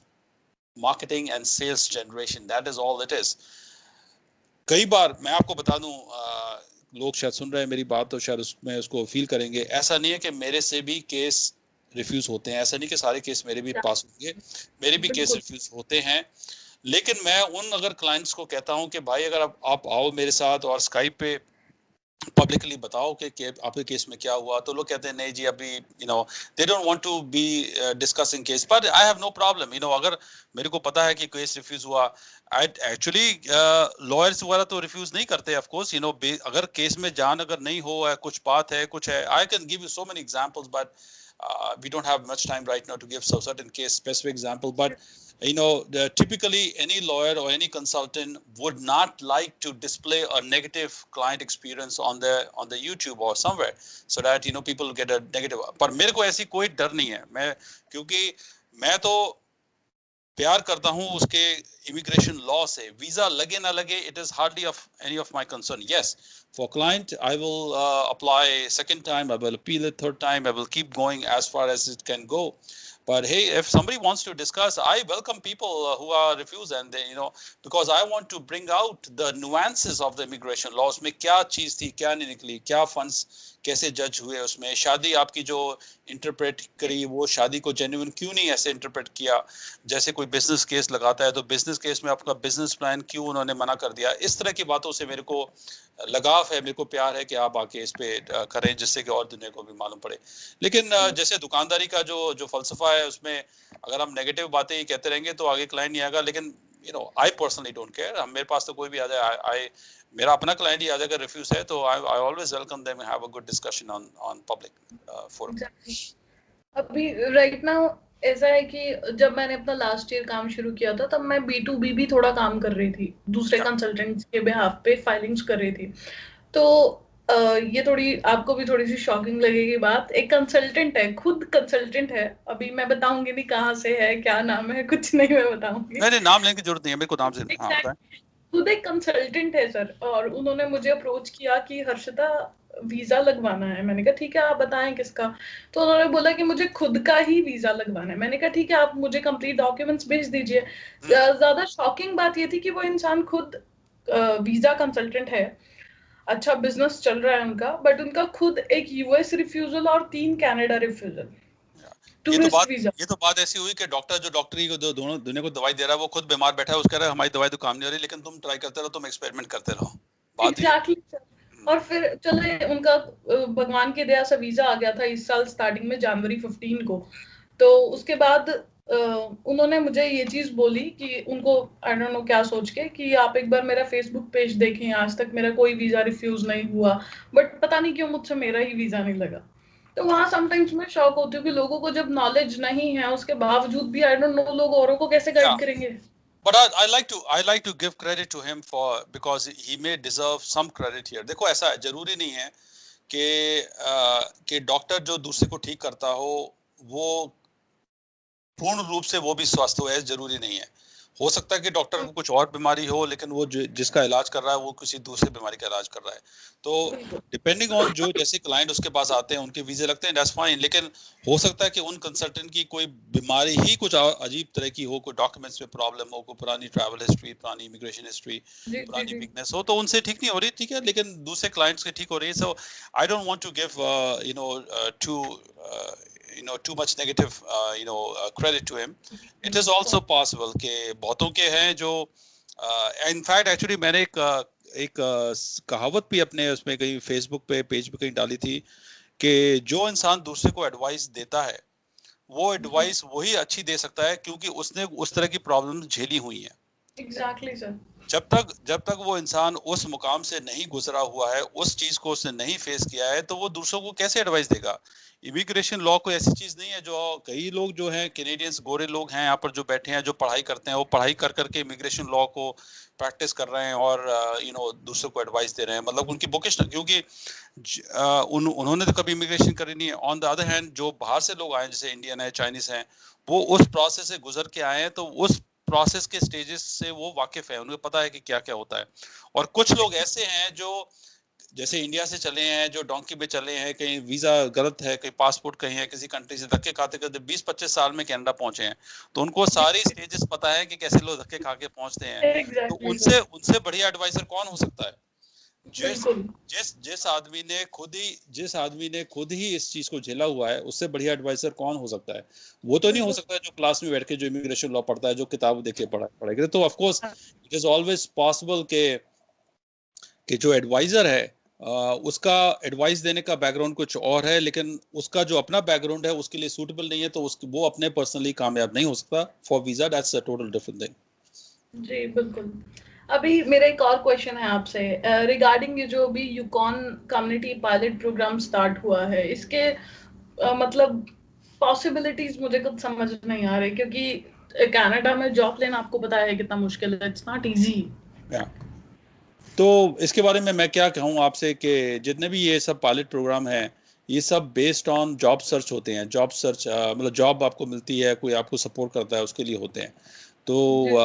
marketing and sales generation. That is all it is. कई बार मैं आपको बता दूं, लोग शायद सुन रहे हैं मेरी बात तो शायद उसमें उसको फील करेंगे. ऐसा नहीं है कि मेरे से भी केस रिफ्यूज होते हैं, ऐसा नहीं कि सारे केस मेरे भी पास होंगे, मेरे भी केस रिफ्यूज होते हैं. लेकिन मैं उन अगर क्लाइंट्स को कहता हूं कि भाई अगर आप आओ मेरे साथ और स्काइप पे पब्लिकली बताओ कि आपके केस में क्या हुआ, तो लोग कहते हैं नहीं जी अभी they don't want to be discussing case. But I have no problem. अगर मेरे को पता है कि केस रिफ्यूज हुआ, एक्चुअली लॉयर्स वगैरह तो रिफ्यूज नहीं करते ऑफ कोर्स. अगर केस में जान अगर नहीं हो, कुछ बात है, कुछ है, I can give you so many examples but we don't have much time right now to give so certain case specific example. But typically any lawyer or any consultant would not like to display a negative client experience on the YouTube or somewhere so that people get a negative. पर मेरे को ऐसी कोई डर नहीं है, क्योंकि मैं तो प्यार करता हूं उसके इमिग्रेशन लॉ से. वीजा लगे ना लगे, it is hardly of any of my concern. Yes, for client I will apply second time, I will appeal it third time, I will keep going as far as it can go. But hey, if somebody wants to discuss, I welcome people who are refused, and they, because I want to bring out the nuances of the immigration laws. में क्या चीज थी, क्या नहीं निकली, क्या funds कैसे जज हुए, उसमें शादी आपकी जो इंटरप्रेट करी वो शादी को जेन्युइन क्यों नहीं ऐसे इंटरप्रेट किया. जैसे कोई बिजनेस केस लगाता है तो बिजनेस केस में आपका बिजनेस प्लान क्यों उन्होंने मना कर दिया. इस तरह की बातों से मेरे को लगाव है, मेरे को प्यार है कि आप आके इस पे करें जिससे कि और दुनिया को भी मालूम पड़े. लेकिन जैसे दुकानदारी का जो फलसफा है उसमें अगर हम नेगेटिव बातें ही कहते रहेंगे तो आगे क्लाइंट नहीं आएगा. लेकिन आई पर्सनली डोंट केयर. मेरे पास तो कोई भी आ जाए, मेरा अपना क्लाइंट ही आ जाएगा रिफ्यूज है तो I always welcome them, have a good discussion on public forum. अभी राइट नाउ ऐसा है कि जब मैंने अपना लास्ट ईयर काम शुरू किया था तब मैं B2B भी थोड़ा काम कर रही थी, दूसरे कंसल्टेंट्स के बिहाफ पे फाइलिंग्स कर रही थी. तो ये थोड़ी आपको भी थोड़ी सी शॉकिंग लगेगी बात. एक कंसल्टेंट है, खुद कंसल्टेंट है, अभी मैं बताऊंगी नहीं कहाँ से है, क्या नाम है, कुछ नहीं मैं बताऊंगी. नहीं नाम लेने की जरूरत नहीं है, मेरे को नाम से हाँ. खुद एक कंसल्टेंट है सर, और उन्होंने मुझे अप्रोच किया कि हर्षिता वीजा लगवाना है. मैंने कहा ठीक है, आप बताएं किसका. तो उन्होंने बोला कि मुझे खुद का ही वीजा लगवाना है. मैंने कहा ठीक है, आप मुझे कंप्लीट डॉक्यूमेंट्स भेज दीजिए. ज्यादा शॉकिंग बात ये थी कि वो इंसान खुद वीजा कंसल्टेंट है, अच्छा बिजनेस चल रहा है उनका, बट उनका खुद एक यूएस रिफ्यूजल और 3 कनाडा रिफ्यूजल. ये तो बात ऐसी हुई कि डॉक्टर जो डॉक्टरी को दोनों दुनिया को दवाई दे रहा है वो खुद बीमार बैठा है, उसका हमारी दवाई तो काम नहीं हो रही, लेकिन तुम ट्राई करते रहो, तुम एक्सपेरिमेंट करते रहो. एग्जैक्टली. और फिर चले उनका भगवान की दया से वीजा आ गया था इस साल स्टार्टिंग में जनवरी 15 को. तो उसके बाद उन्होंने मुझे ये चीज बोली कि उनको आई डोंट नो क्या सोच के कि आप एक बार मेरा फेसबुक पेज देखें, आज तक मेरा कोई वीजा रिफ्यूज नहीं हुआ, बट पता नहीं क्यों मुझसे मेरा ही वीजा नहीं लगा. तो वहां समटाइम्स मैं शॉक होती हूँ कि लोगों को जब नॉलेज नहीं है उसके बावजूद भी आई डोंट नो लोग औरों को कैसे गाइड करेंगे. But I like to give credit to him for because he may deserve some credit here. देखो ऐसा जरूरी नहीं है कि डॉक्टर जो दूसरे को ठीक करता हो वो पूर्ण रूप से वो भी स्वस्थ हो, जरूरी नहीं है. हो सकता है कि डॉक्टर को कुछ और बीमारी हो लेकिन वो जिसका इलाज कर रहा है वो किसी दूसरे बीमारी का इलाज कर रहा है. तो डिपेंडिंग ऑन जो जैसे क्लाइंट उसके पास आते हैं उनके वीजे लगते हैं, दैट्स फाइन. लेकिन हो सकता है कि उन कंसल्टेंट की कोई बीमारी ही कुछ अजीब तरह की हो, कोई डॉक्यूमेंट्स में प्रॉब्लम हो, कोई पुरानी ट्रैवल हिस्ट्री, पुरानी इमिग्रेशन हिस्ट्री, पुरानी वीकनेस हो, तो उनसे ठीक नहीं हो रही, ठीक है, लेकिन दूसरे क्लाइंट्स के ठीक हो रही है. So I don't want to give to too much negative credit to him. It is also possible कि बहुतों के हैं जो in fact actually मैंने एक कहावत भी अपने उसमें कहीं फेसबुक पे पेज पे कहीं डाली थी कि जो इंसान दूसरे को एडवाइस देता है वो एडवाइस वही अच्छी दे सकता है क्योंकि उसने उस तरह की प्रॉब्लम झेली हुई है। Exactly sir. जब तक वो इंसान उस मुकाम से नहीं गुजरा हुआ है, उस चीज को उसने नहीं फेस किया है, तो वो दूसरों को कैसे एडवाइस देगा। इमिग्रेशन लॉ कोई ऐसी चीज नहीं है जो कई लोग जो हैं कैनेडियंस गोरे लोग हैं यहाँ पर जो बैठे हैं जो पढ़ाई करते हैं वो पढ़ाई कर करके इमिग्रेशन लॉ को प्रैक्टिस कर रहे हैं और दूसरों को एडवाइस दे रहे हैं, मतलब उनकी वोकेशनल, क्योंकि उन्होंने तो कभी इमिग्रेशन करी नहीं है। ऑन द अदर हैंड जो बाहर से लोग आए जैसे इंडियन है, चाइनीज हैं, वो उस प्रोसेस से गुजर के आए हैं, तो उस प्रोसेस के स्टेजेस से वो वाकिफ है, उन्हें पता है कि क्या क्या होता है। और कुछ लोग ऐसे हैं जो जैसे इंडिया से चले हैं, जो डोंकी पे चले हैं, कहीं वीजा गलत है, कहीं पासपोर्ट कहीं है, किसी कंट्री से धक्के खाते खाते 20-25 साल में कनाडा पहुंचे हैं, तो उनको सारी स्टेजेस पता है कि कैसे लोग धक्के खा के पहुंचते हैं। तो उनसे बढ़िया एडवाइजर कौन हो सकता है? जिस आदमी ने खुद ही इस चीज को झेला हुआ है, उससे बढ़िया एडवाइजर कौन हो सकता है? वो तो नहीं हो सकता जो क्लास में बैठ के जो इमिग्रेशन लॉ पढ़ता है, जो किताब देख के पढ़ेगा। तो of course it is always possible कि जो एडवाइजर है उसका एडवाइस देने का बैकग्राउंड कुछ और है, लेकिन उसका जो अपना बैकग्राउंड है उसके लिए सूटेबल नहीं है, तो वो अपने पर्सनली कामयाब नहीं हो सकता for visa. That's a total different thing. जी बिल्कुल। अभी मेरा एक और क्वेश्चन है आपसे रिगार्डिंग ये जो अभी Yukon community pilot program start हुआ है, इसके मतलब पॉसिबिलिटीज मुझे कुछ समझ नहीं आ रही, क्योंकि कनाडा में जॉब लेना आपको पता है कितना मुश्किल है, इट्स नॉट इजी। तो इसके बारे में मैं क्या कहूँ आपसे कि जितने भी ये सब पायलट प्रोग्राम हैं, ये सब बेस्ड ऑन जॉब सर्च होते हैं। जॉब सर्च मतलब जॉब आपको मिलती है, कोई आपको सपोर्ट करता है, उसके लिए होते हैं। तो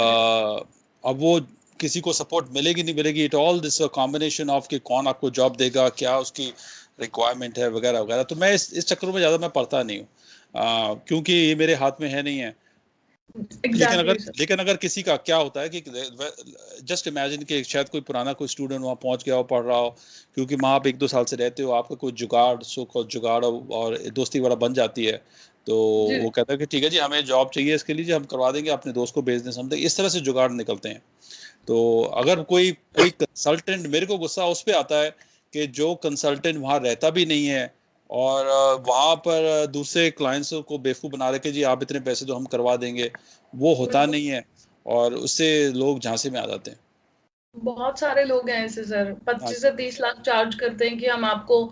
अब वो किसी को सपोर्ट मिलेगी नहीं मिलेगी, it all this combination of कि कौन आपको जॉब देगा, क्या उसकी रिक्वायरमेंट है वगैरह वगैरह। तो मैं इस चक्कर में ज़्यादा मैं पढ़ता नहीं हूँ क्योंकि ये मेरे हाथ में है नहीं है। लेकिन अगर किसी का क्या होता है कि जस्ट इमेजिन कि शायद कोई पुराना कोई स्टूडेंट वहाँ पहुँच गया हो, पढ़ रहा हो, क्योंकि वहाँ आप 1-2 साल से रहते हो, आपका कोई जुगाड़ और दोस्ती वगैरह बन जाती है, तो वो कहता है कि ठीक है जी हमें जॉब चाहिए, इसके लिए जी हम करवा देंगे, अपने दोस्त को भेज दें, समझते इस तरह से जुगाड़ निकलते हैं। तो अगर कोई कंसल्टेंट, मेरे को गुस्सा उस पर आता है कि जो कंसल्टेंट वहाँ रहता भी नहीं है और वहाँ पर दूसरे क्लाइंट्स को बेवकूफ़ बना रहे कि जी आप इतने पैसे तो हम करवा देंगे, वो होता नहीं है और उससे लोग झांसे में आ जाते हैं। बहुत सारे लोग हैं ऐसे सर, 25 से 30 लाख चार्ज करते हैं कि हम आपको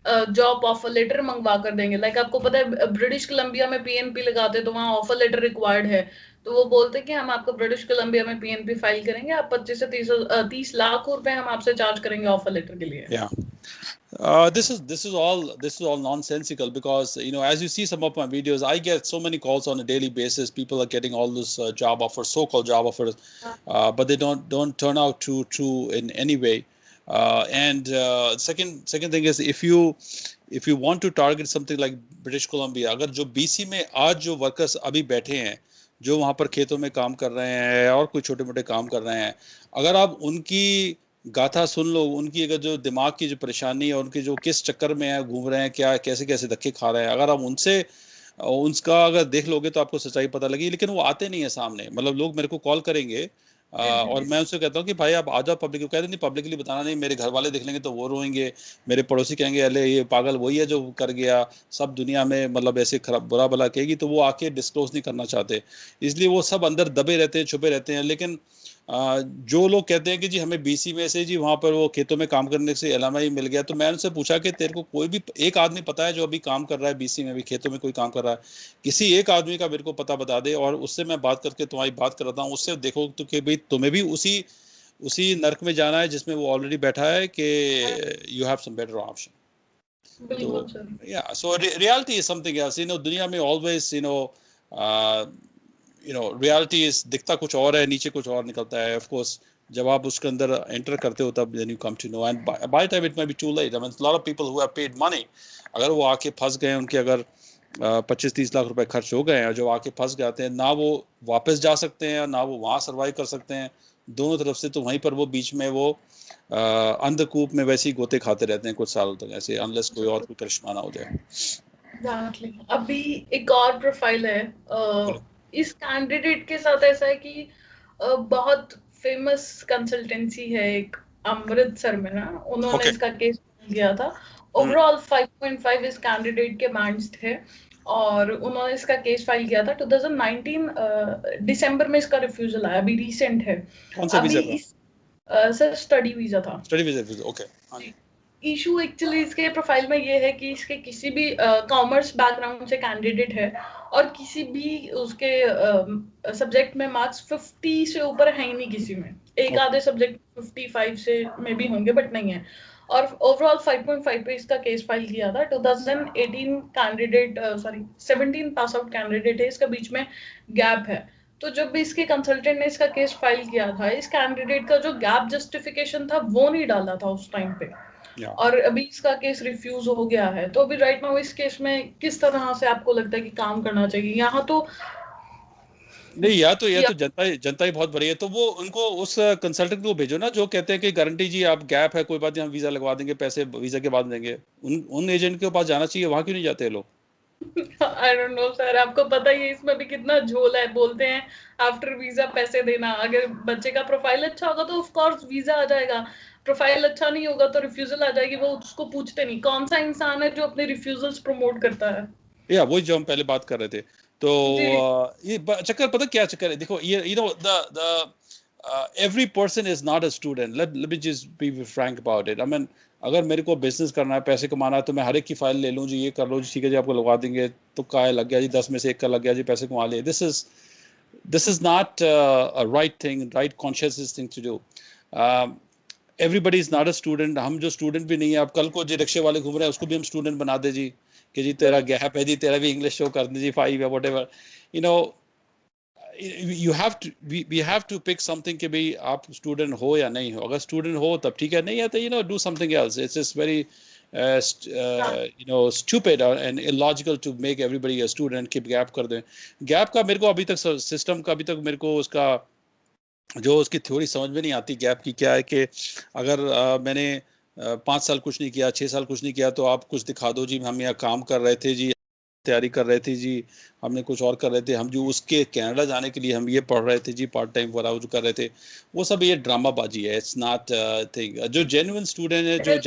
जॉब ऑफर लेटर मंगवा कर देंगे। लाइक आपको पता है ब्रिटिश कोलंबिया में पीएनपी लगाते तो वहाँ ऑफर लेटर रिक्वायर्ड है, तो वो बोलते हैं कि हम आपको ब्रिटिश कोलंबिया में पीएनपी फाइल करेंगे, आप 25 से 30 लाख रुपए हम आपसे चार्ज करेंगे ऑफर लेटर के लिए। This is all nonsensical because as you see some of my videos, I get so many calls on a daily basis. People are getting all this job offers, so-called job offers, but they don't turn out to true in any way. And second thing is if you want to target something like British Columbia, अगर जो BC में आज जो workers अभी बैठे हैं, जो वहाँ पर खेतों में काम कर रहे हैं और कुछ छोटे मोटे काम कर रहे हैं, अगर आप उनकी गाथा सुन लो, उनकी अगर जो दिमाग की जो परेशानी है, उनके जो किस चक्कर में है, घूम रहे हैं, क्या कैसे कैसे धक्के खा रहे हैं, अगर आप उनका अगर देख लोगे तो आपको सच्चाई पता लगी। लेकिन वो आते नहीं है सामने, मतलब लोग मेरे को कॉल करेंगे और मैं उनसे कहता हूँ कि भाई आप आ जाओ पब्लिक को, कहते नहीं पब्लिकली बताना नहीं, मेरे घर वाले देख लेंगे तो वो रोएंगे, मेरे पड़ोसी कहेंगे अरे ये पागल वही है जो कर गया, सब दुनिया में मतलब ऐसे खराब बुरा भला कहेगी, तो वो आके डिस्क्लोज नहीं करना चाहते, इसलिए वो सब अंदर दबे रहते हैं, छुपे रहते हैं। लेकिन जो लोग कहते हैं कि जी हमें बीसी में से जी वहाँ पर वो खेतों में काम करने से एलएमआई मिल गया, तो मैं उनसे पूछा कि तेरे को कोई भी एक आदमी पता है जो अभी काम कर रहा है बीसी में, भी खेतों में कोई काम कर रहा है, किसी एक आदमी का मेरे को पता बता दे और उससे मैं बात करके तुम्हारी बात कराता हूँ, उससे देखो तो कि भाई तुम्हें भी उसी नर्क में जाना है जिसमें वो ऑलरेडी बैठा है, कि you have some better option. तो या so reality is something else, दुनिया में ऑलवेज रियलिटी इज दिखता कुछ और है, नीचे कुछ और निकलता है। ऑफ कोर्स जब आप उसके अंदर एंटर करते हो तब then you come to know, and by the time it may be too late. I mean, a lot of people who have paid money, अगर वो आके फंस गए, उनके अगर 25-30 लाख रुपए खर्च हो गए हैं, जो आके फंस जाते हैं, ना वो वापस जा सकते हैं ना वो वहाँ सर्वाइव कर सकते हैं, दोनों तरफ से। तो वहीं पर वो बीच में वो अंधकूप में वैसे ही गोते खाते रहते हैं कुछ सालों तक, ऐसे अनलेस कोई और कोई करिश्मा ना हो जाए। एग्जैक्टली। अभी एक और प्रोफाइल है, बोलो। इस कैंडिडेट के साथ ऐसा है कि बहुत फेमस कंसल्टेंसी है एक, अमृतसर में ना, उन्होंने ओके। इसका केस किया था। हम्म। ओवरऑल 5.5 इस कैंडिडेट के बैंड्स थे, और उन्होंने इसका केस फाइल किया था 2019 दिसंबर में। इसका रिफ्यूजल आया, अभी रिसेंट है। कौन सा अभी वीजा था? इस सर स्टडी वीजा था। Study visa, okay. हाँ जी। इशू एक्चुअली इसके प्रोफाइल में ये है कि इसके किसी भी कॉमर्स बैकग्राउंड से कैंडिडेट है, और किसी भी उसके सब्जेक्ट में मार्क्स 50 से ऊपर है ही नहीं किसी में। एक ओके। आधे सब्जेक्ट 55 से में भी होंगे, बट नहीं है। और ओवरऑल 5.5 पे इसका केस फाइल किया था। 2018 candidate, sorry 17 pass out candidate है, इसका बीच में गैप है। तो जब भी इसके कंसल्टेंट ने इसका केस फाइल किया था, इस कैंडिडेट का जो गैप जस्टिफिकेशन था वो नहीं डाला था उस टाइम पे, या और अभी इसका केस रिफ्यूज हो गया है। तो अभी राइट नाउ इस केस में किस तरह से आपको लगता है कि काम करना चाहिए यहाँ तो? नहीं, या या तो जनता ही बहुत बड़ी है, तो वो उनको उस कंसल्टेंट को भेजो ना जो कहते हैं कि गारंटी जी आप गैप है कोई बात नहीं, हम वीजा लगवा देंगे, पैसे वीजा के बाद देंगे। उन एजेंट के पास जाना चाहिए, वहां क्यों नहीं जाते लोग? आई डोंट नो सर, आपको पता ही है इसमें भी कितना झोल है। बोलते हैं आफ्टर वीजा पैसे देना, अगर बच्चे का प्रोफाइल अच्छा होगा तो ऑफ कोर्स वीजा आ जाएगा, प्रोफाइल अच्छा नहीं होगा तो रिफ्यूजल आ जाएगी। वो उसको पूछते नहीं कौन सा इंसान है जो अपने रिफ्यूजल्स प्रमोट करता है। या वही जो हम पहले बात कर रहे थे। तो जी। ये चक्कर पता क्या चक्कर है, देखो ये you know the every person is not a student. Let me just be frank about it. I mean, अगर मेरे को बिजनेस करना है, पैसे कमाना है, तो मैं हर एक की फाइल ले लूँ जी, ये कर लो जी, ठीक है जी, आपको लगवा देंगे, तो काय लग गया जी, 10 में से एक का लग गया जी, पैसे कमा लिए। This is not a right thing, right conscious thing to do. Everybody is not a student. हम जो स्टूडेंट भी नहीं है, अब कल को जो रिक्शे वाले घूम रहे हैं उसको भी हम स्टूडेंट बना दे जी, कि जी तेरा वही। गैप है जी, तेरा भी इंग्लिश शो कर दे जी, 5 या whatever, you know. You have to we have to pick something कि भाई आप स्टूडेंट हो या नहीं हो। अगर स्टूडेंट हो तब ठीक है, नहीं है तो you know do something else. It's just very you know stupid and illogical to make everybody a student, keep gap कर दें। गैप का मेरे को अभी तक सिस्टम का अभी तक मेरे को उसका जो उसकी थ्योरी समझ में नहीं आती गैप की। क्या है कि अगर मैंने 5 साल कुछ नहीं किया, 6 साल कुछ नहीं किया, तो आप कुछ दिखा दो जी, हम यहाँ काम कर रहे थे जी, तैयारी कर रहे थे जी, हमने कुछ और कर रहे थे, हम जो उसके कनाडा जाने के लिए हम ये पढ़ रहे थे जी, पार्ट टाइम वगैरह जो कर रहे थे, वो सब ये ड्रामाबाजी है। It's not thing. जो जेन्युइन स्टूडेंट है,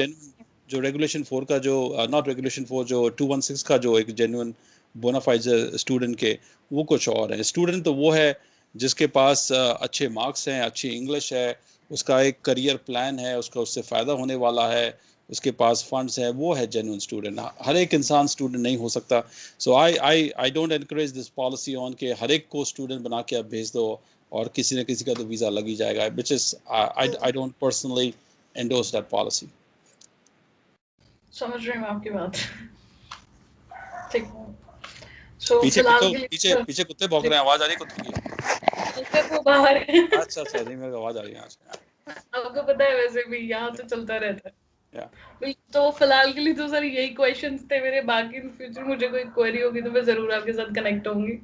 जो रेगुलेशन 4 का जो नॉट रेगुलेशन 4, जो 216 का जो एक जेन्युइन बोनाफाइड स्टूडेंट के, वो कुछ और है। स्टूडेंट तो वो है जिसके पास अच्छे मार्क्स हैं, अच्छी इंग्लिश है, उसका एक करियर प्लान है, उसका उससे फ़ायदा होने वाला है, उसके पास फंड्स हैं, वो है जेन्युइन स्टूडेंट। हर एक इंसान स्टूडेंट नहीं हो सकता। So I don't encourage this policy on के हर एक को स्टूडेंट बना के आप भेज दो और किसी न किसी का तो वीज़ा लग ही जाएगा, which is I don't personally endorse that policy. समझ रही हूँ आपकी बात। ठीक। सो पीछे फिलहाल कुत्ते के पीछे लिए पीछे कुत्ते भौंक रहे हैं, आवाज आ रही है कुत्ते की? कुत्ते को बाहर है। अच्छा अच्छा, नहीं मेरे को आवाज आ रही है यहाँ से। आपको पता है वैसे भी यहाँ तो चलता रहता है। या बिल्कुल। तो फिलहाल के लिए तो सर यही क्वेश्चंस थे मेरे। बाकी इन फ्यूचर मुझे कोई क्वेरी होगी तो मैं जरूर आपके साथ कनेक्ट होंगी।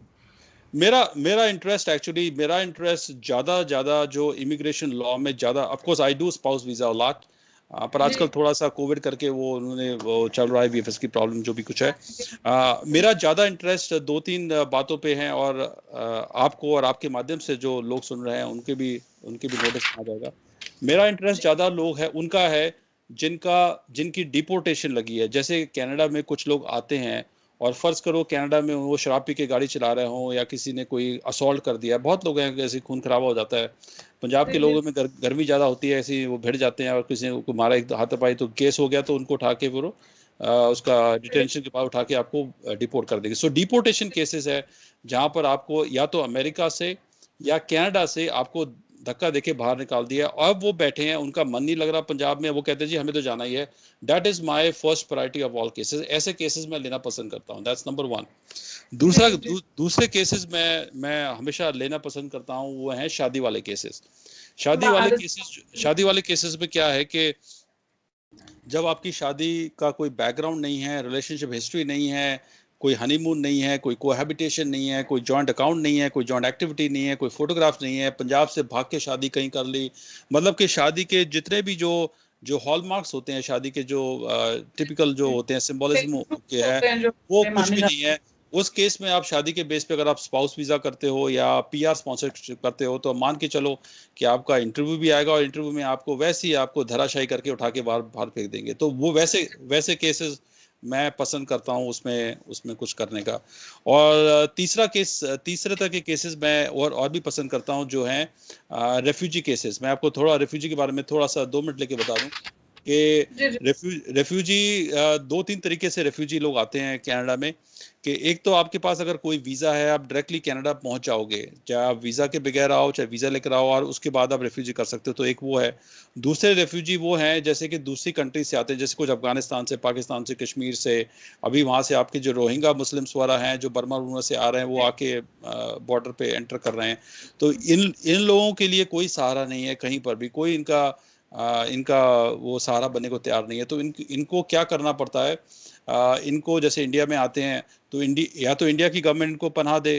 मेरा मेरा इंटरेस्ट एक्चुअली, मेरा इंटरेस्ट ज़्यादा जो इमिग्रेशन लॉ में ज़्यादा, of course I do spouse visa lot, पर जी। आजकल थोड़ा सा कोविड करके वो उन्होंने वो चल रहा है वीएफएस की प्रॉब्लम जो भी कुछ है। मेरा ज़्यादा इंटरेस्ट 2-3 बातों पे है, और आपको और आपके माध्यम से जो लोग सुन रहे हैं उनके भी नोटिस आ जाएगा। मेरा इंटरेस्ट ज़्यादा लोग है उनका है जिनकी डिपोर्टेशन लगी है। जैसे कनाडा में कुछ लोग आते हैं, और फर्ज करो कनाडा में वो शराब पी के गाड़ी चला रहे हों, या किसी ने कोई असॉल्ट कर दिया। बहुत लोग हैं ऐसे, खून खराबा हो जाता है। पंजाब के जी। जी। लोगों में गर्मी ज़्यादा होती है, ऐसे वो भिड़ जाते हैं, और किसी ने को मारा, एक हाथापाई, तो केस हो गया, तो उनको उठा के फिर उसका डिटेंशन के बाद उठा के आपको डिपोर्ट कर देंगे। सो डिपोर्टेशन केसेस है जहाँ पर आपको या तो अमेरिका से या कनाडा से आपको धक्का देके बाहर निकाल दिया। अब वो बैठे हैं, उनका मन नहीं लग रहा पंजाब में, वो कहते हैं जी हमें तो जाना ही है। That is my first priority of all cases. ऐसे केसेस मैं लेना पसंद करता हूँ, दैट्स नंबर 1। जी। दूसरे केसेस मैं हमेशा लेना पसंद करता हूँ, वो हैं शादी वाले केसेस। भारत। शादी वाले केसेस में क्या है कि जब आपकी शादी का कोई बैकग्राउंड नहीं है, रिलेशनशिप हिस्ट्री नहीं है, कोई हनीमून नहीं है, कोई कोहैबिटेशन नहीं है, कोई जॉइंट अकाउंट नहीं है, कोई जॉइंट एक्टिविटी नहीं है, कोई फोटोग्राफ नहीं है, पंजाब से भाग के शादी कहीं कर ली, मतलब कि शादी के जितने भी जो जो हॉलमार्क्स होते हैं शादी के, जो टिपिकल जो होते हैं, सिंबलिज्म के है, होते हैं जो वो कुछ माने भी नहीं जाते है। उस केस में आप शादी के बेस पे अगर आप स्पाउस वीजा करते हो या पीआर स्पॉन्सरशिप करते हो, तो मान के चलो कि आपका इंटरव्यू भी आएगा और इंटरव्यू में आपको वैसे ही आपको धराशायी करके उठा के बाहर बाहर फेंक देंगे। तो वो वैसे वैसे केसेस मैं पसंद करता हूँ उसमें उसमें कुछ करने का। और तीसरे तरह के केसेस मैं और भी पसंद करता हूँ, जो हैं रेफ्यूजी केसेस। मैं आपको थोड़ा रेफ्यूजी के बारे में थोड़ा सा 2 मिनट लेके बता दूं कि जी जी रेफ्यूजी 2-3 तरीके से रेफ्यूजी लोग आते हैं कनाडा में। कि एक तो आपके पास अगर कोई वीज़ा है, आप डायरेक्टली कनाडा पहुंच जाओगे, चाहे आप वीज़ा के बगैर आओ चाहे वीज़ा लेकर आओ, और उसके बाद आप रेफ्यूजी कर सकते हो, तो एक वो है। दूसरे रेफ्यूजी वो हैं जैसे कि दूसरी कंट्री से आते हैं, जैसे कुछ अफगानिस्तान से, पाकिस्तान से, कश्मीर से। अभी वहाँ से आपके जो रोहिंगा मुस्लिम्स वगैरह हैं जो बर्मा बुर्मा से आ रहे हैं, वो आके बॉर्डर पे एंटर कर रहे हैं। तो इन लोगों के लिए कोई सहारा नहीं है कहीं पर भी, कोई इनका वो सहारा बनने को तैयार नहीं है। तो इनको क्या करना पड़ता है, इनको जैसे इंडिया में आते हैं तो या तो इंडिया की गवर्नमेंट इनको पनाह दे,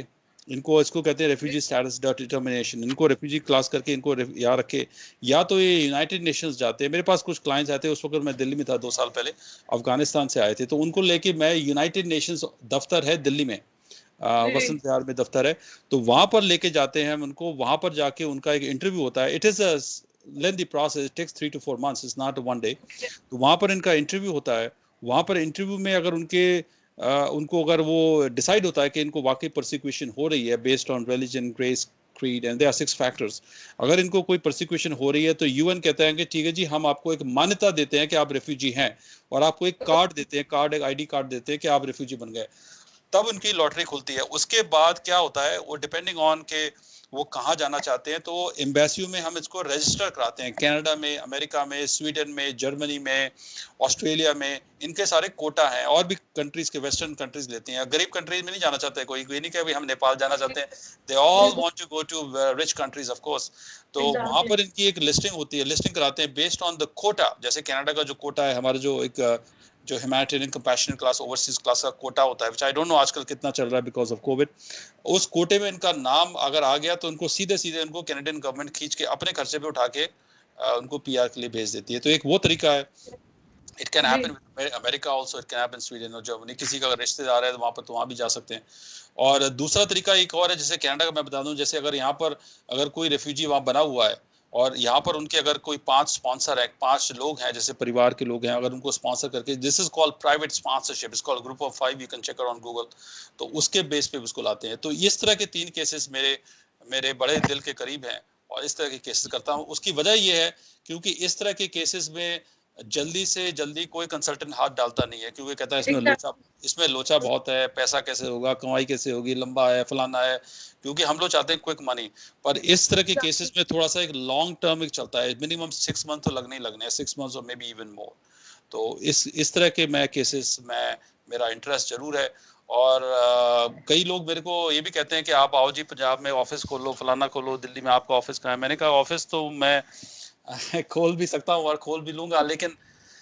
इसको कहते हैं रेफ्यूजी स्टेटस डिटर्मिनेशन, इनको रेफ्यूजी क्लास करके इनको यहाँ रखे, या तो ये यूनाइटेड नेशंस जाते हैं। मेरे पास कुछ क्लाइंट्स आते हैं, उस वक्त मैं दिल्ली में था 2 साल पहले, अफगानिस्तान से आए थे, तो उनको लेके मैं यूनाइटेड नेशंस दफ्तर है दिल्ली में, जी जी वसंत विहार में दफ्तर है, तो वहां पर लेके जाते हैं हम उनको। वहां पर जाके उनका एक इंटरव्यू होता है। It is a lengthy process, it takes 3 to 4 months, it's not one day. तो वहां पर इनका इंटरव्यू होता है। वहां पर इंटरव्यू में अगर उनको अगर वो डिसाइड होता है कि इनको वाकई प्रोसिक्यूशन हो रही है based on religion, grace, creed, and there are 6 factors. अगर इनको कोई प्रोसिक्यूशन हो रही है तो यूएन कहता है कि ठीक है जी, हम आपको एक मान्यता देते हैं कि आप रेफ्यूजी हैं, और आपको एक कार्ड देते हैं, एक आईडी कार्ड देते हैं कि आप रेफ्यूजी बन गए। तब उनकी लॉटरी खुलती है। उसके बाद क्या होता है, वो डिपेंडिंग ऑन के वो कहाँ जाना चाहते हैं, तो एम्बेसियों में हम इसको रजिस्टर कराते हैं। कनाडा में, अमेरिका में, स्वीडन में, जर्मनी में, ऑस्ट्रेलिया में, इनके सारे कोटा हैं। और भी कंट्रीज के वेस्टर्न कंट्रीज लेती हैं। गरीब कंट्रीज में नहीं जाना चाहते कोई, नहीं कि हम नेपाल जाना चाहते हैं, दे ऑल बिल्कुल want to go to rich countries of course. तो वहां एग्जैक्टली पर इनकी एक लिस्टिंग होती है, लिस्टिंग कराते हैं बेस्ड ऑन द कोटा। जैसे कनाडा का जो कोटा है, हमारा जो एक जो humanitarian compassionate class, overseas class का कोटा होता है, व्हिच आई डोंट नो आजकल कितना चल रहा है बिकॉज ऑफ कोविड। उस कोटे में इनका नाम अगर आ गया तो उनको सीधे सीधे उनको कैनेडियन गवर्नमेंट खींच के अपने खर्चे पे उठा के उनको पीआर के लिए भेज देती है। तो एक वो तरीका है। इट कैन जी happen with America also, it can happen Sweden और जर्मनी। किसी का अगर रिश्तेदार है तो वहां पर, तो वहां भी जा सकते हैं। और दूसरा तरीका एक और है, जैसे कनाडा का मैं बता दूं, जैसे अगर यहाँ पर अगर कोई रेफ्यूजी वहां बना हुआ है और यहाँ पर उनके अगर कोई 5 स्पॉन्सर है, 5 लोग हैं जैसे परिवार के लोग हैं, अगर उनको स्पॉन्सर करके, this is called private sponsorship, it's called group of 5, you can check it on Google. तो उसके बेस पे उसको लाते हैं। तो इस तरह के 3 केसेस मेरे मेरे बड़े दिल के करीब हैं, और इस तरह के केसेस करता हूँ। उसकी वजह ये है क्योंकि इस तरह के केसेस में जल्दी से जल्दी कोई कंसल्टेंट हाथ डालता नहीं है, क्योंकि कहता है इसमें लोचा बहुत है, पैसा कैसे होगा, कमाई कैसे होगी, लंबा है, फलाना है, क्योंकि हम लोग चाहते हैं क्विक मनी। पर इस तरह के केसेस में थोड़ा सा एक लॉन्ग टर्म एक चलता है, मिनिमम 6 मंथ तो लगने ही लगने हैं, 6 मंथ्स और मे बी इवन मोर। तो इस तरह के मैं केसेस में मेरा इंटरेस्ट जरूर है। और कई लोग मेरे को ये भी कहते हैं कि आप आओ जी पंजाब में ऑफिस खोलो, फलाना खोलो, दिल्ली में आपका ऑफिस कहाँ है। मैंने कहा ऑफिस तो मैं खोल भी सकता हूँ और खोल भी लूंगा, लेकिन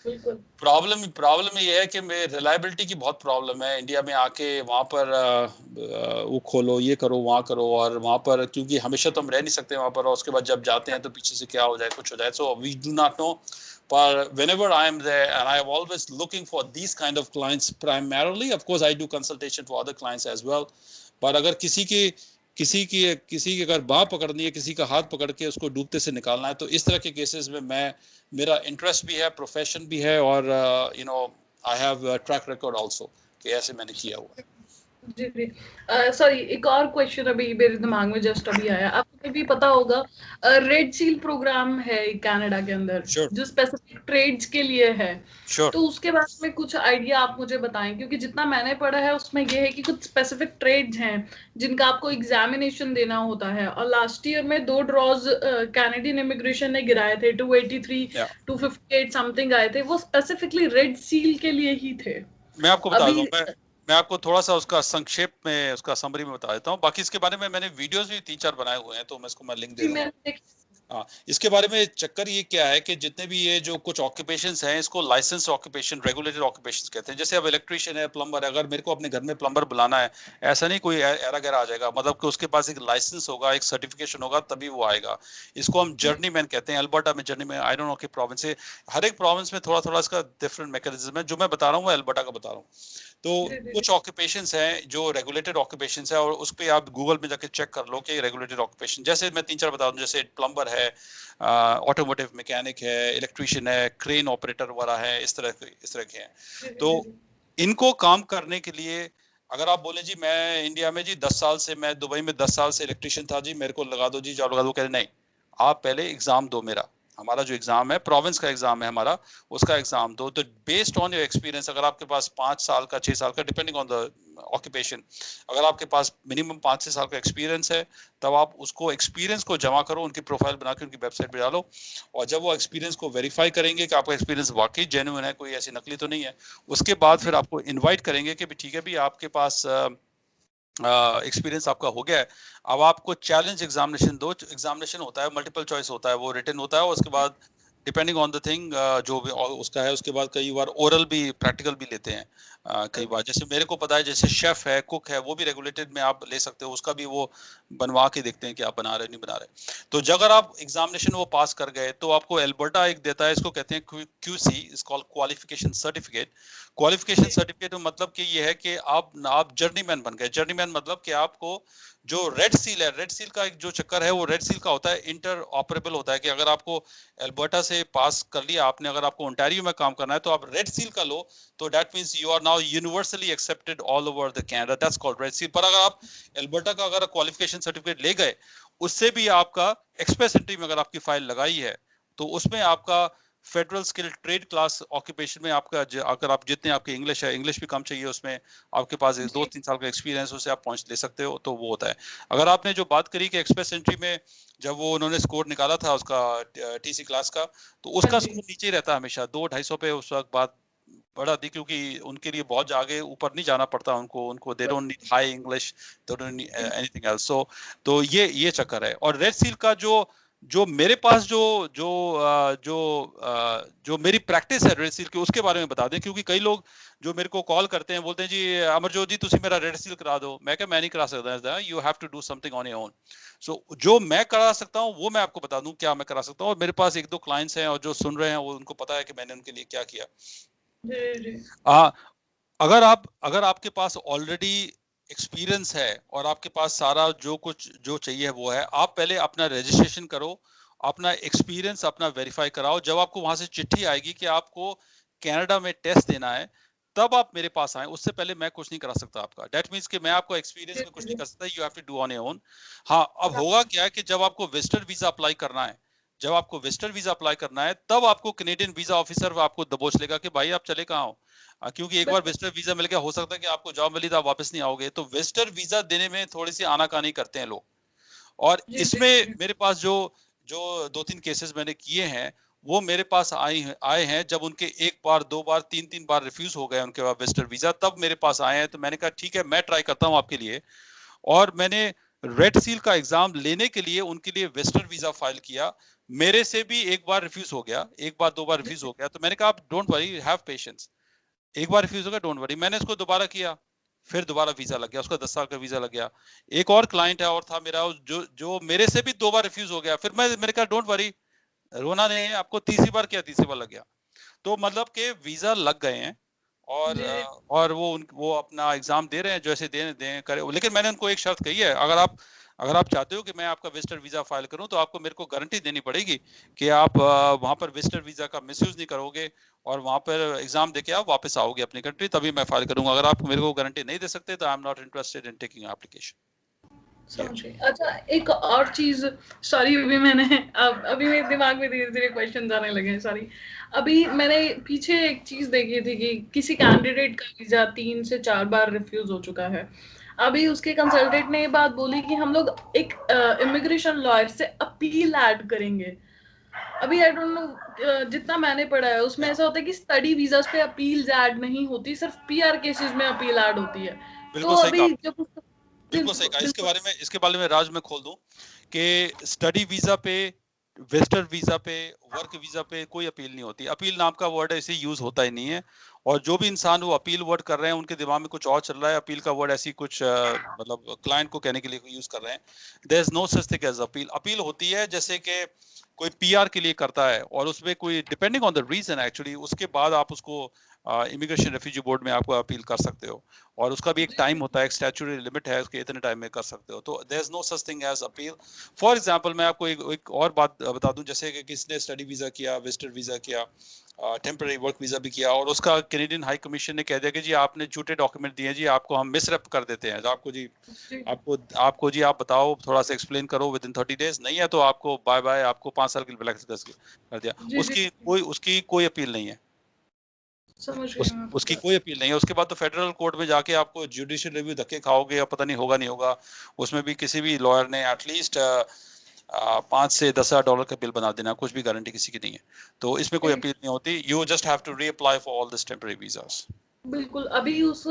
बिल्कुल प्रॉब्लम ये है कि मेरे रिलायबिलिटी की बहुत प्रॉब्लम है। इंडिया में आके वहाँ पर वो खोलो, ये करो, वहाँ करो, और वहाँ पर क्योंकि हमेशा तो हम रह नहीं सकते वहाँ पर, और उसके बाद जब जाते हैं तो पीछे से क्या हो जाए, कुछ हो जाए, so we do not know. पर whenever I am there, and I am always looking for these kind of clients primarily, of course I do consultation for other clients as well। पर अगर किसी की अगर बाह पकड़नी है, किसी का हाथ पकड़ के उसको डूबते से निकालना है, तो इस तरह के केसेस में मेरा इंटरेस्ट भी है, प्रोफेशन भी है, और I have track record also कि ऐसे मैंने किया हुआ है। जी जी सॉरी, एक और क्वेश्चन अभी मेरे दिमाग में जस्ट अभी आया। आपको भी पता होगा रेड सील प्रोग्राम है कनाडा के अंदर श्योर जो स्पेसिफिक ट्रेड्स के लिए है। श्योर। तो उसके बारे में कुछ आइडिया आप मुझे बताएं, क्योंकि जितना मैंने पढ़ा है उसमें ये है कि कुछ स्पेसिफिक ट्रेड्स हैं जिनका आपको एग्जामिनेशन देना होता है। और लास्ट ईयर में 2 ड्रॉज कैनेडियन इमिग्रेशन ने गिराए थे, 283 या 258 समथिंग आए थे, वो स्पेसिफिकली रेड सील के लिए ही थे। मैं आपको बता अभी दूं, मैं आपको थोड़ा सा उसका संक्षेप में, उसका समरी में बता देता हूँ। बाकी इसके बारे में मैंने वीडियोस भी 3-4 बनाए हुए हैं, तो मैं इसको लिंक दे जी दूंगा। मैंने हाँ, इसके बारे में चक्कर ये क्या है कि जितने भी ये जो कुछ ऑक्यूपेशंस हैं इसको लाइसेंस ऑक्यूपेशन, रेगुलेटेड ऑक्यूपेशंस कहते हैं। जैसे अब इलेक्ट्रिशियन है, प्लम्बर है, अगर मेरे को अपने घर में प्लम्बर बुलाना है, ऐसा नहीं कोई एरा गैरा आ जाएगा, मतलब कि उसके पास एक लाइसेंस होगा, एक सर्टिफिकेशन होगा, तभी वो आएगा। इसको हम जर्नीमैन कहते हैं। अल्बर्टा में जर्नीमैन, आई डोंट नो कि प्रोविंस से, हर एक प्रोविंस में थोड़ा थोड़ा इसका डिफरेंट मैकेनिज्म है। जो मैं बता रहा हूँ वो अल्बर्टा का बता रहा हूँ। तो जी जी जी कुछ ऑक्यूपेशंस हैं जो रेगुलेटेड ऑक्यूपेशंस है, और उस पे आप गूगल में जाके चेक कर लो कि रेगुलेटेड ऑक्यूपेशन, जैसे मैं 3-4 बता दूं, जैसे प्लम्बर है, ऑटोमोटिव मैकेनिक है, इलेक्ट्रिशियन है, क्रेन ऑपरेटर वाला है, इस तरह के हैं। जी जी तो जी जी इनको काम करने के लिए, अगर आप बोले जी मैं इंडिया में जी 10 साल से, मैं दुबई में 10 साल से इलेक्ट्रिशियन था जी, मेरे को लगा दो जी, जॉब लगा दो, कह रहे नहीं, आप पहले एग्जाम दो मेरा, हमारा जो एग्जाम है प्रोविंस का एग्जाम है हमारा, उसका एग्जाम दो। तो बेस्ड ऑन योर एक्सपीरियंस, अगर आपके पास 5 साल का, 6 साल का, डिपेंडिंग ऑन द ऑक्यूपेशन, अगर आपके पास मिनिमम 5 से 6 साल का एक्सपीरियंस है, तब आप उसको एक्सपीरियंस को जमा करो, उनकी प्रोफाइल बना के उनकी वेबसाइट पे डालो। और जब वो एक्सपीरियंस को वेरीफाई करेंगे कि आपका एक्सपीरियंस वाकई जेन्युइन है, कोई ऐसी नकली तो नहीं है, उसके बाद फिर आपको इनवाइट करेंगे कि भी ठीक है भी, आपके पास एक्सपीरियंस आपका हो गया है, अब आपको चैलेंज एग्जामिनेशन दो। एग्जामिनेशन होता है, मल्टीपल चॉइस होता है, वो रिटन होता है, और उसके बाद डिपेंडिंग ऑन द थिंग जो भी उसका है, उसके बाद कई बार ओरल भी, प्रैक्टिकल भी लेते हैं। कई बार जैसे मेरे को पता है, जैसे शेफ है, कुक है, वो भी रेगुलेटेड में आप ले सकते हो, उसका भी वो बनवा के देखते हैं कि आप बना रहे नहीं बना रहे। तो जब अगर आप एग्जामिनेशन वो पास कर गए, तो आपको एल्बर्टा एक देता है, इसको कहते हैं QC, is called qualification certificate. Qualification certificate में मतलब कि ये है कि आप जर्नीमैन बन गए। जर्नीमैन मतलब कि आपको जो रेड सील है, रेड सील का एक जो चक्कर है, वो रेड सील का होता है, इंटर ऑपरेबल होता है, कि अगर आपको एल्बर्टा से पास कर लिया आपने, अगर आपको ओंटारियो में काम करना है, तो आप रेड सील का लो, तो that means you are now universally accepted all over the Canada, that's called red seal. पर अगर आप एल्बर्टा का अगर क्वालिफिकेशन सर्टिफिकेट ले गए, उससे भी आपका एक्सप्रेस एंट्री में अगर आपकी फाइल लगाई है, तो उसमें आपका federal skill trade class occupation में आपका अगर आप जितने आपके इंग्लिश है, इंग्लिश भी कम चाहिए उसमें, आपके पास दो जी तीन साल का एक्सपीरियंस, उससे आप पहुंच ले सकते हो, तो वो होता है। अगर आपने जो बात करी कि एक्सप्रेस एंट्री में जब वो उन्होंने स्कोर निकाला था उसका, टीसी क्लास का, तो हाँ उसका जी स्कोर नीचे ही रहता है हमेशा, 200-250 पे उस वक्त बात बढ़ा थी, क्योंकि उनके लिए बहुत आगे ऊपर नहीं जाना पड़ता उनको, they don't need high English, they don't need जी एनीथिंग एल्स। सो तो ये चक्कर है। और रेड सील का जो जो मेरे पास जो जो जो जो मेरी प्रैक्टिस है रेड सील की, उसके बारे में बता दें, क्योंकि कई लोग जो मेरे को कॉल करते हैं, बोलते हैं जी अमरजोत जी तुसी मेरा रेड सील करा दो। मैं क्या, मैं नहीं करा सकता, you have to do something on your own. So जो मैं करा सकता हूँ वो मैं आपको बता दूं क्या मैं करा सकता हूँ, और मेरे पास 1-2 क्लाइंट्स हैं, और जो सुन रहे हैं वो, उनको पता है कि मैंने उनके लिए क्या किया। जी जी आ, अगर आपके पास ऑलरेडी एक्सपीरियंस है, और आपके पास सारा जो कुछ जो चाहिए वो है, आप पहले अपना रजिस्ट्रेशन करो, अपना एक्सपीरियंस अपना वेरीफाई कराओ। जब आपको वहां से चिट्ठी आएगी कि आपको कनाडा में टेस्ट देना है, तब आप मेरे पास आए, उससे पहले मैं कुछ नहीं करा सकता आपका। दैट मीन्स कि मैं आपको एक्सपीरियंस जी में कुछ नहीं जी कर सकता, you have to do on your own. हाँ, अब होगा क्या है कि जब आपको विजिटर वीजा अप्लाई करना है, जब आपको विजिटर वीजा अप्लाई करना है, तब आपको कैनेडियन वीजा ऑफिसर आपको दबोच लेगा कि भाई आप चले कहाँ हो। क्योंकि एक बार बिल्कुल विजिटर वीजा मिल गया, हो सकता है कि आपको जॉब मिली तो आप वापस नहीं आओगे, तो विजिटर वीजा देने में थोड़ी सी आनाकानी करते हैं लोग। और जी जी इसमें जी मेरे पास जो जो 2-3 केसेस मैंने किए हैं, वो मेरे पास आए हैं, जब उनके 1 बार 2 बार 3-3 बार रिफ्यूज हो गए उनके पास विजिटर वीजा, तब मेरे पास आए हैं। तो मैंने कहा ठीक है, मैं ट्राई करता हूँ आपके लिए। और मैंने रेड सील का एग्जाम लेने के लिए उनके लिए विजिटर वीजा फाइल किया। मेरे से भी 1 बार रिफ्यूज हो गया, 1 बार 2 बार जी रिफ्यूज हो गया, तो मैंने कहा आप डोंट वरी, हैव पेशेंस। 1 बार रिफ्यूज हो गया, डोंट वरी। मैंने इसको दोबारा किया, फिर दोबारा वीजा लग गया, उसका 10 साल का वीजा लग गया। एक और क्लाइंट है और था मेरा, जो जो मेरे से भी 2 बार रिफ्यूज हो गया, फिर मैंने कहा डोंट वरी, रोना नहीं है आपको, तीसरी बार किया, तीसरी बार लग गया। तो मतलब के वीजा लग गए हैं, और जी और वो अपना एग्जाम दे रहे हैं, जैसे दे करे। लेकिन मैंने उनको एक शर्त कही है, अगर आप चाहते हो कि मैं आपका विजिटर वीजा फाइल करूं, तो आपको मेरे को गारंटी देनी पड़ेगी कि आप वहां पर विजिटर वीजा का मिसयूज नहीं करोगे, और वहां पर एग्जाम देके आप वापस आओगे अपनी कंट्री, तभी मैं फाइल करूंगा। अगर आप मेरे को गारंटी नहीं दे सकते, तो I am not interested in taking application. ये समझ गई। अच्छा, एक और चीज, सॉरी, अभी मेरे दिमाग में धीरे धीरे क्वेश्चन आने लगे हैं, सॉरी। अभी मैंने पीछे एक चीज देखी थी कि किसी कैंडिडेट का वीजा 3 से 4 बार रिफ्यूज हो चुका है। अभी उसके कंसल्टेंट ने ये बात बोली कि हम लोग एक इमिग्रेशन लॉयर से अपील ऐड करेंगे। अभी आई डोंट नो, जितना मैंने पढ़ा है उसमें ऐसा होता है कि स्टडी वीजास पे अपील्स ऐड नहीं होती, सिर्फ पीआर केसेस में अपील ऐड होती है। तो बिल्कुल सही कहा अभी आपने, जब बिल्कुल सही बिल्कुल कहा। बिल्कुल इसके बारे में राज में खोल दूं कि स्टडी वीजा पे विजिटर वीजा पे, वर्क वीजा पे कोई अपील नहीं होती। अपील नाम का वर्ड ऐसे यूज होता ही नहीं है, और जो भी इंसान वो अपील वर्ड कर रहे हैं उनके दिमाग में कुछ और चल रहा है। अपील का वर्ड ऐसी कुछ मतलब क्लाइंट को कहने के लिए यूज कर रहे हैं। There is no such thing as appeal. Appeal होती है जैसे कि कोई पीआर के लिए करता है, और उसमें कोई depending on the reason actually उसके बाद आप उसको इमिग्रेशन रेफ्यूजी बोर्ड में आप अपील कर सकते हो, और उसका भी एक टाइम होता है, एक स्टैट्यूटरी लिमिट है उसके, इतने टाइम में कर सकते हो। तो there is no such thing as appeal. For example मैं आपको एक और बात बता दूं, जैसे कि किसने स्टडी वीजा किया, विजिटर वीजा किया, टेम्पररी वर्क वीजा भी किया, और उसका कैनेडियन हाई कमीशन ने कह दिया कि जी आपने झूठे डॉक्यूमेंट दिए जी, आपको हम मिसरेप कर देते हैं, तो आपको जी आपको जी आप बताओ, थोड़ा सा एक्सप्लेन करो विद इन 30 डेज, नहीं है तो आपको बाय बाय, आपको 5 साल के ब्लैक कर दिया। उसकी कोई अपील नहीं है। समझ गई मैं उसकी आपकी कोई अपील नहीं है। उसके बाद तो फेडरल कोर्ट में जाके आपको जुडिशियल रिव्यू धक्के खाओगे, या पता नहीं होगा नहीं होगा। उसमें भी किसी भी लॉयर ने एटलीस्ट 5 से 10 हज़ार डॉलर का बिल बना देना, कुछ भी गारंटी किसी की नहीं है। तो इसमें कोई बात। अपील नहीं होती। You just have to reapply for all this temporary visas. बिल्कुल, अभी उस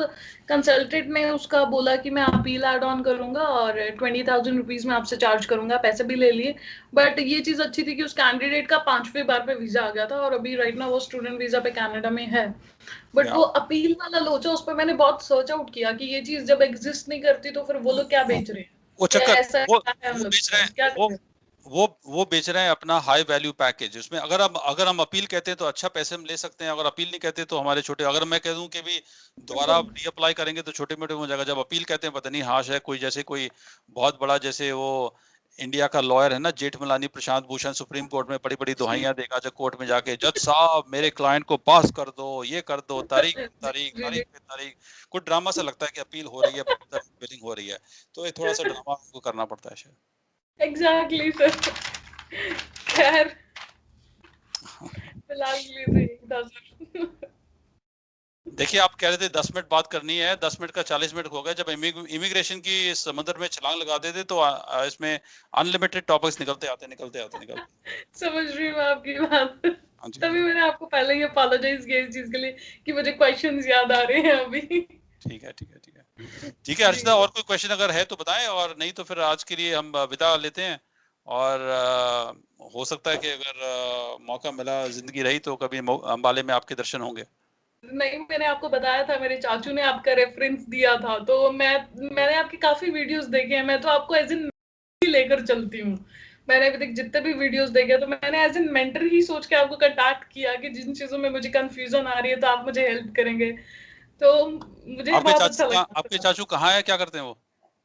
कंसल्टेंट ने उसका बोला कि मैं अपील ऐड ऑन करूंगा और 20,000 रुपीज में आपसे चार्ज करूंगा, पैसे भी ले लिए। बट ये चीज अच्छी थी कि उस कैंडिडेट का 5वीं बार पे वीजा आ गया था, और अभी राइट ना वो स्टूडेंट वीजा पे कनाडा में है। बट या वो अपील वाला लोचा, उस पर मैंने बहुत सर्च आउट किया कि ये चीज जब एग्जिस्ट नहीं करती तो फिर वो लोग क्या बेच रहे हैं, वो क्या चक्कर ऐसा वो क्या है हम वो लोग बेच रहे के हैं, पास, क्या करें। वो बेच रहे हैं अपना हाई वैल्यू पैकेज। उसमें अगर हम अपील कहते हैं तो अच्छा पैसे हम ले सकते हैं, अगर अपील नहीं कहते तो हमारे छोटे, अगर मैं कह दूं कि भी दोबारा बिल्कुल रीअप्लाई करेंगे तो छोटे मोटे हो जाएगा। जब अपील कहते हैं पता नहीं हाश है कोई, जैसे कोई बहुत बड़ा, जैसे वो इंडिया का लॉयर है ना जेठमलानी प्रशांत भूषण, सुप्रीम कोर्ट में बड़ी बड़ी जी दुहाइयां देगा जब कोर्ट में जाके, जज साहब मेरे क्लाइंट को पास कर दो, ये कर दो, तारीख पे जी तारीख, जी जी तारीख पे तारीख। कुछ ड्रामा सा लगता है कि अपील हो रही है, बिलिंग हो रही है, तो ये थोड़ा सा ड्रामा आपको करना पड़ता है शायद। Exactly sir. खैर, फिलहाल के लिए तो यही था सर। देखिए आप कह रहे थे 10 मिनट बात करनी है, 10 मिनट का 40 मिनट हो गया। जब इमिग्रेशन की समंदर में छलांग लगा देते तो इसमें अनलिमिटेड टॉपिक्स निकलते आते। समझ रही हूँ मैं आपकी बात। हाँ जी, हाँ तभी जी। मैंने आपको पहले ही अपोलोजाइज किया इस चीज के लिए कि मुझे क्वेश्चंस याद आ रहे हैं अभी। ठीक है, ठीक है, ठीक है। ठीक है जी अर्चिता, सर। और कोई क्वेश्चन अगर है तो बताएं, और नहीं तो फिर आज के लिए हम विदा लेते हैं। और हो सकता है कि अगर मौका मिला, जिंदगी रही, तो कभी अंबाले में आपके दर्शन होंगे। नहीं, मैंने आपको बताया था, मेरे चाचू ने आपका रेफरेंस दिया था, तो मैंने आपकी काफी वीडियोस देखे हैं। मैं तो आपको एज इन लेकर चलती हूँ। मैंने अभी तक जितने भी वीडियोस देखे तो मैंने एज इन मेंटर ही सोच के आपको कांटेक्ट किया कि जिन चीजों में मुझे कंफ्यूजन आ रही है तो आप मुझे हेल्प करेंगे। तो मुझे बहुत अच्छा लगा आपके था। चाचू कहाँ है, क्या करते हैं वो?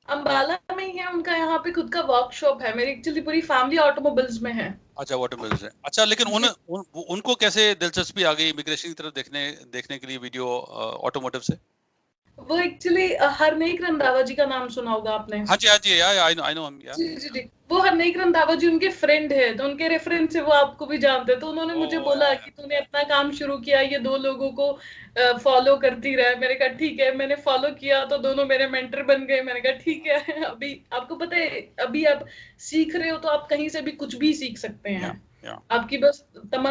अंबाला में ही है, उनका यहाँ पे खुद का वर्कशॉप है। मेरी एक्चुअली पूरी फैमिली ऑटोमोबाइल्स में है। अच्छा, वाटर मिल से। अच्छा, लेकिन जी, उनको कैसे दिलचस्पी आ गई इमिग्रेशन की तरफ देखने के लिए वीडियो ऑटोमोटिव से? वो एक्चुअली हरनेक रंधावा जी का नाम सुना होगा आपने। हाँ जी, हाँ जी, आई नो हम, या। जी जी जी, वो हरनेक रंधावा जी उनके फ्रेंड है, तो उनके रेफरेंस से वो आपको भी जानते हैं। तो उन्होंने ओ मुझे या, बोला कि तूने अपना काम शुरू किया, ये 2 लोगों को फॉलो करती रहे। मैंने कहा ठीक है, मैंने फॉलो किया तो दोनों मेरे मेंटर बन गए। मैंने कहा ठीक है। अभी आपको पता है, अभी आप सीख रहे हो तो आप कहीं से भी कुछ भी सीख सकते या, हैं। या, आपकी बस तमन्ना,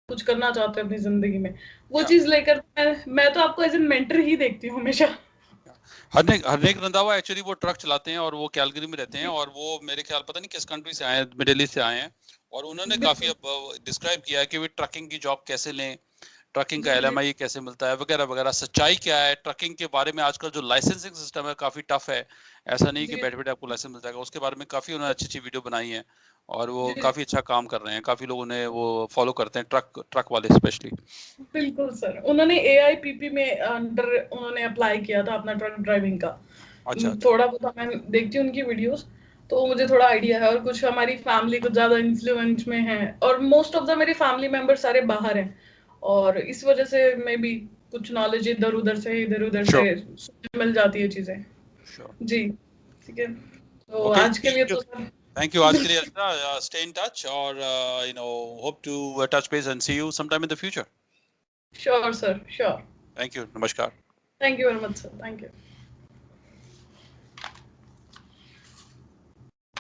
कुछ करना चाहते हैं अपनी जिंदगी में, वो या। चीज लेकर मैं तो आपको एज एन मेंटर ही देखती हूँ हमेशा। हरनेक रंधावा एक्चुअली वो ट्रक चलाते हैं, और वो कैलगरी में रहते हैं, जी, और वो मेरे ख्याल पता नहीं किस कंट्री से आए हैं, मिडिल ईस्ट से आए हैं। और उन्होंने काफी बिल्कुल। अब डिस्क्राइब किया है कि वे ट्रकिंग की जॉब कैसे लें, ट्रकिंग का जी जी एलएमआई कैसे मिलता है, वगैरह वगैरह, सच्चाई क्या है ट्रकिंग के बारे में। आजकल जो लाइसेंसिंग सिस्टम है काफी टफ है, ऐसा नहीं कि जी बैठ बैठ आपको लाइसेंस मिल जाएगा। उसके बारे में काफी उन्होंने अच्छी अच्छी वीडियो बनाई है, और वो जी। काफी अच्छा काम कर रहे हैं। काफी लोगों ने वो फॉलो करते हैं, ट्रक वाले स्पेशली। बिल्कुल सर, उन्होंने एआईपीपी में अंडर उन्होंने अप्लाई किया था अपना ट्रक ड्राइविंग का। अच्छा, अच्छा। थोड़ा बहुत मैं देखती हूँ उनकी वीडियोस, तो मुझे थोड़ा आइडिया है। और कुछ हमारी फैमिली कुछ ज्यादा इन्फ्लुएंस में है, और मोस्ट ऑफ द मेरे फैमिली मेंबर सारे बाहर हैं, और इस वजह से मे बी कुछ नॉलेज इधर उधर श्योर, से मिल जाती है चीजें। श्योर। जी ठीक है, तो ओके, आज के लिए थैंक यू। तो सर। थैंक यू आज के लिए अर्चना। स्टे इन टच, और hope to touch base and see you sometime in the future. Sure sir, sure. Thank you, नमस्कार। Thank you very much sir, thank you.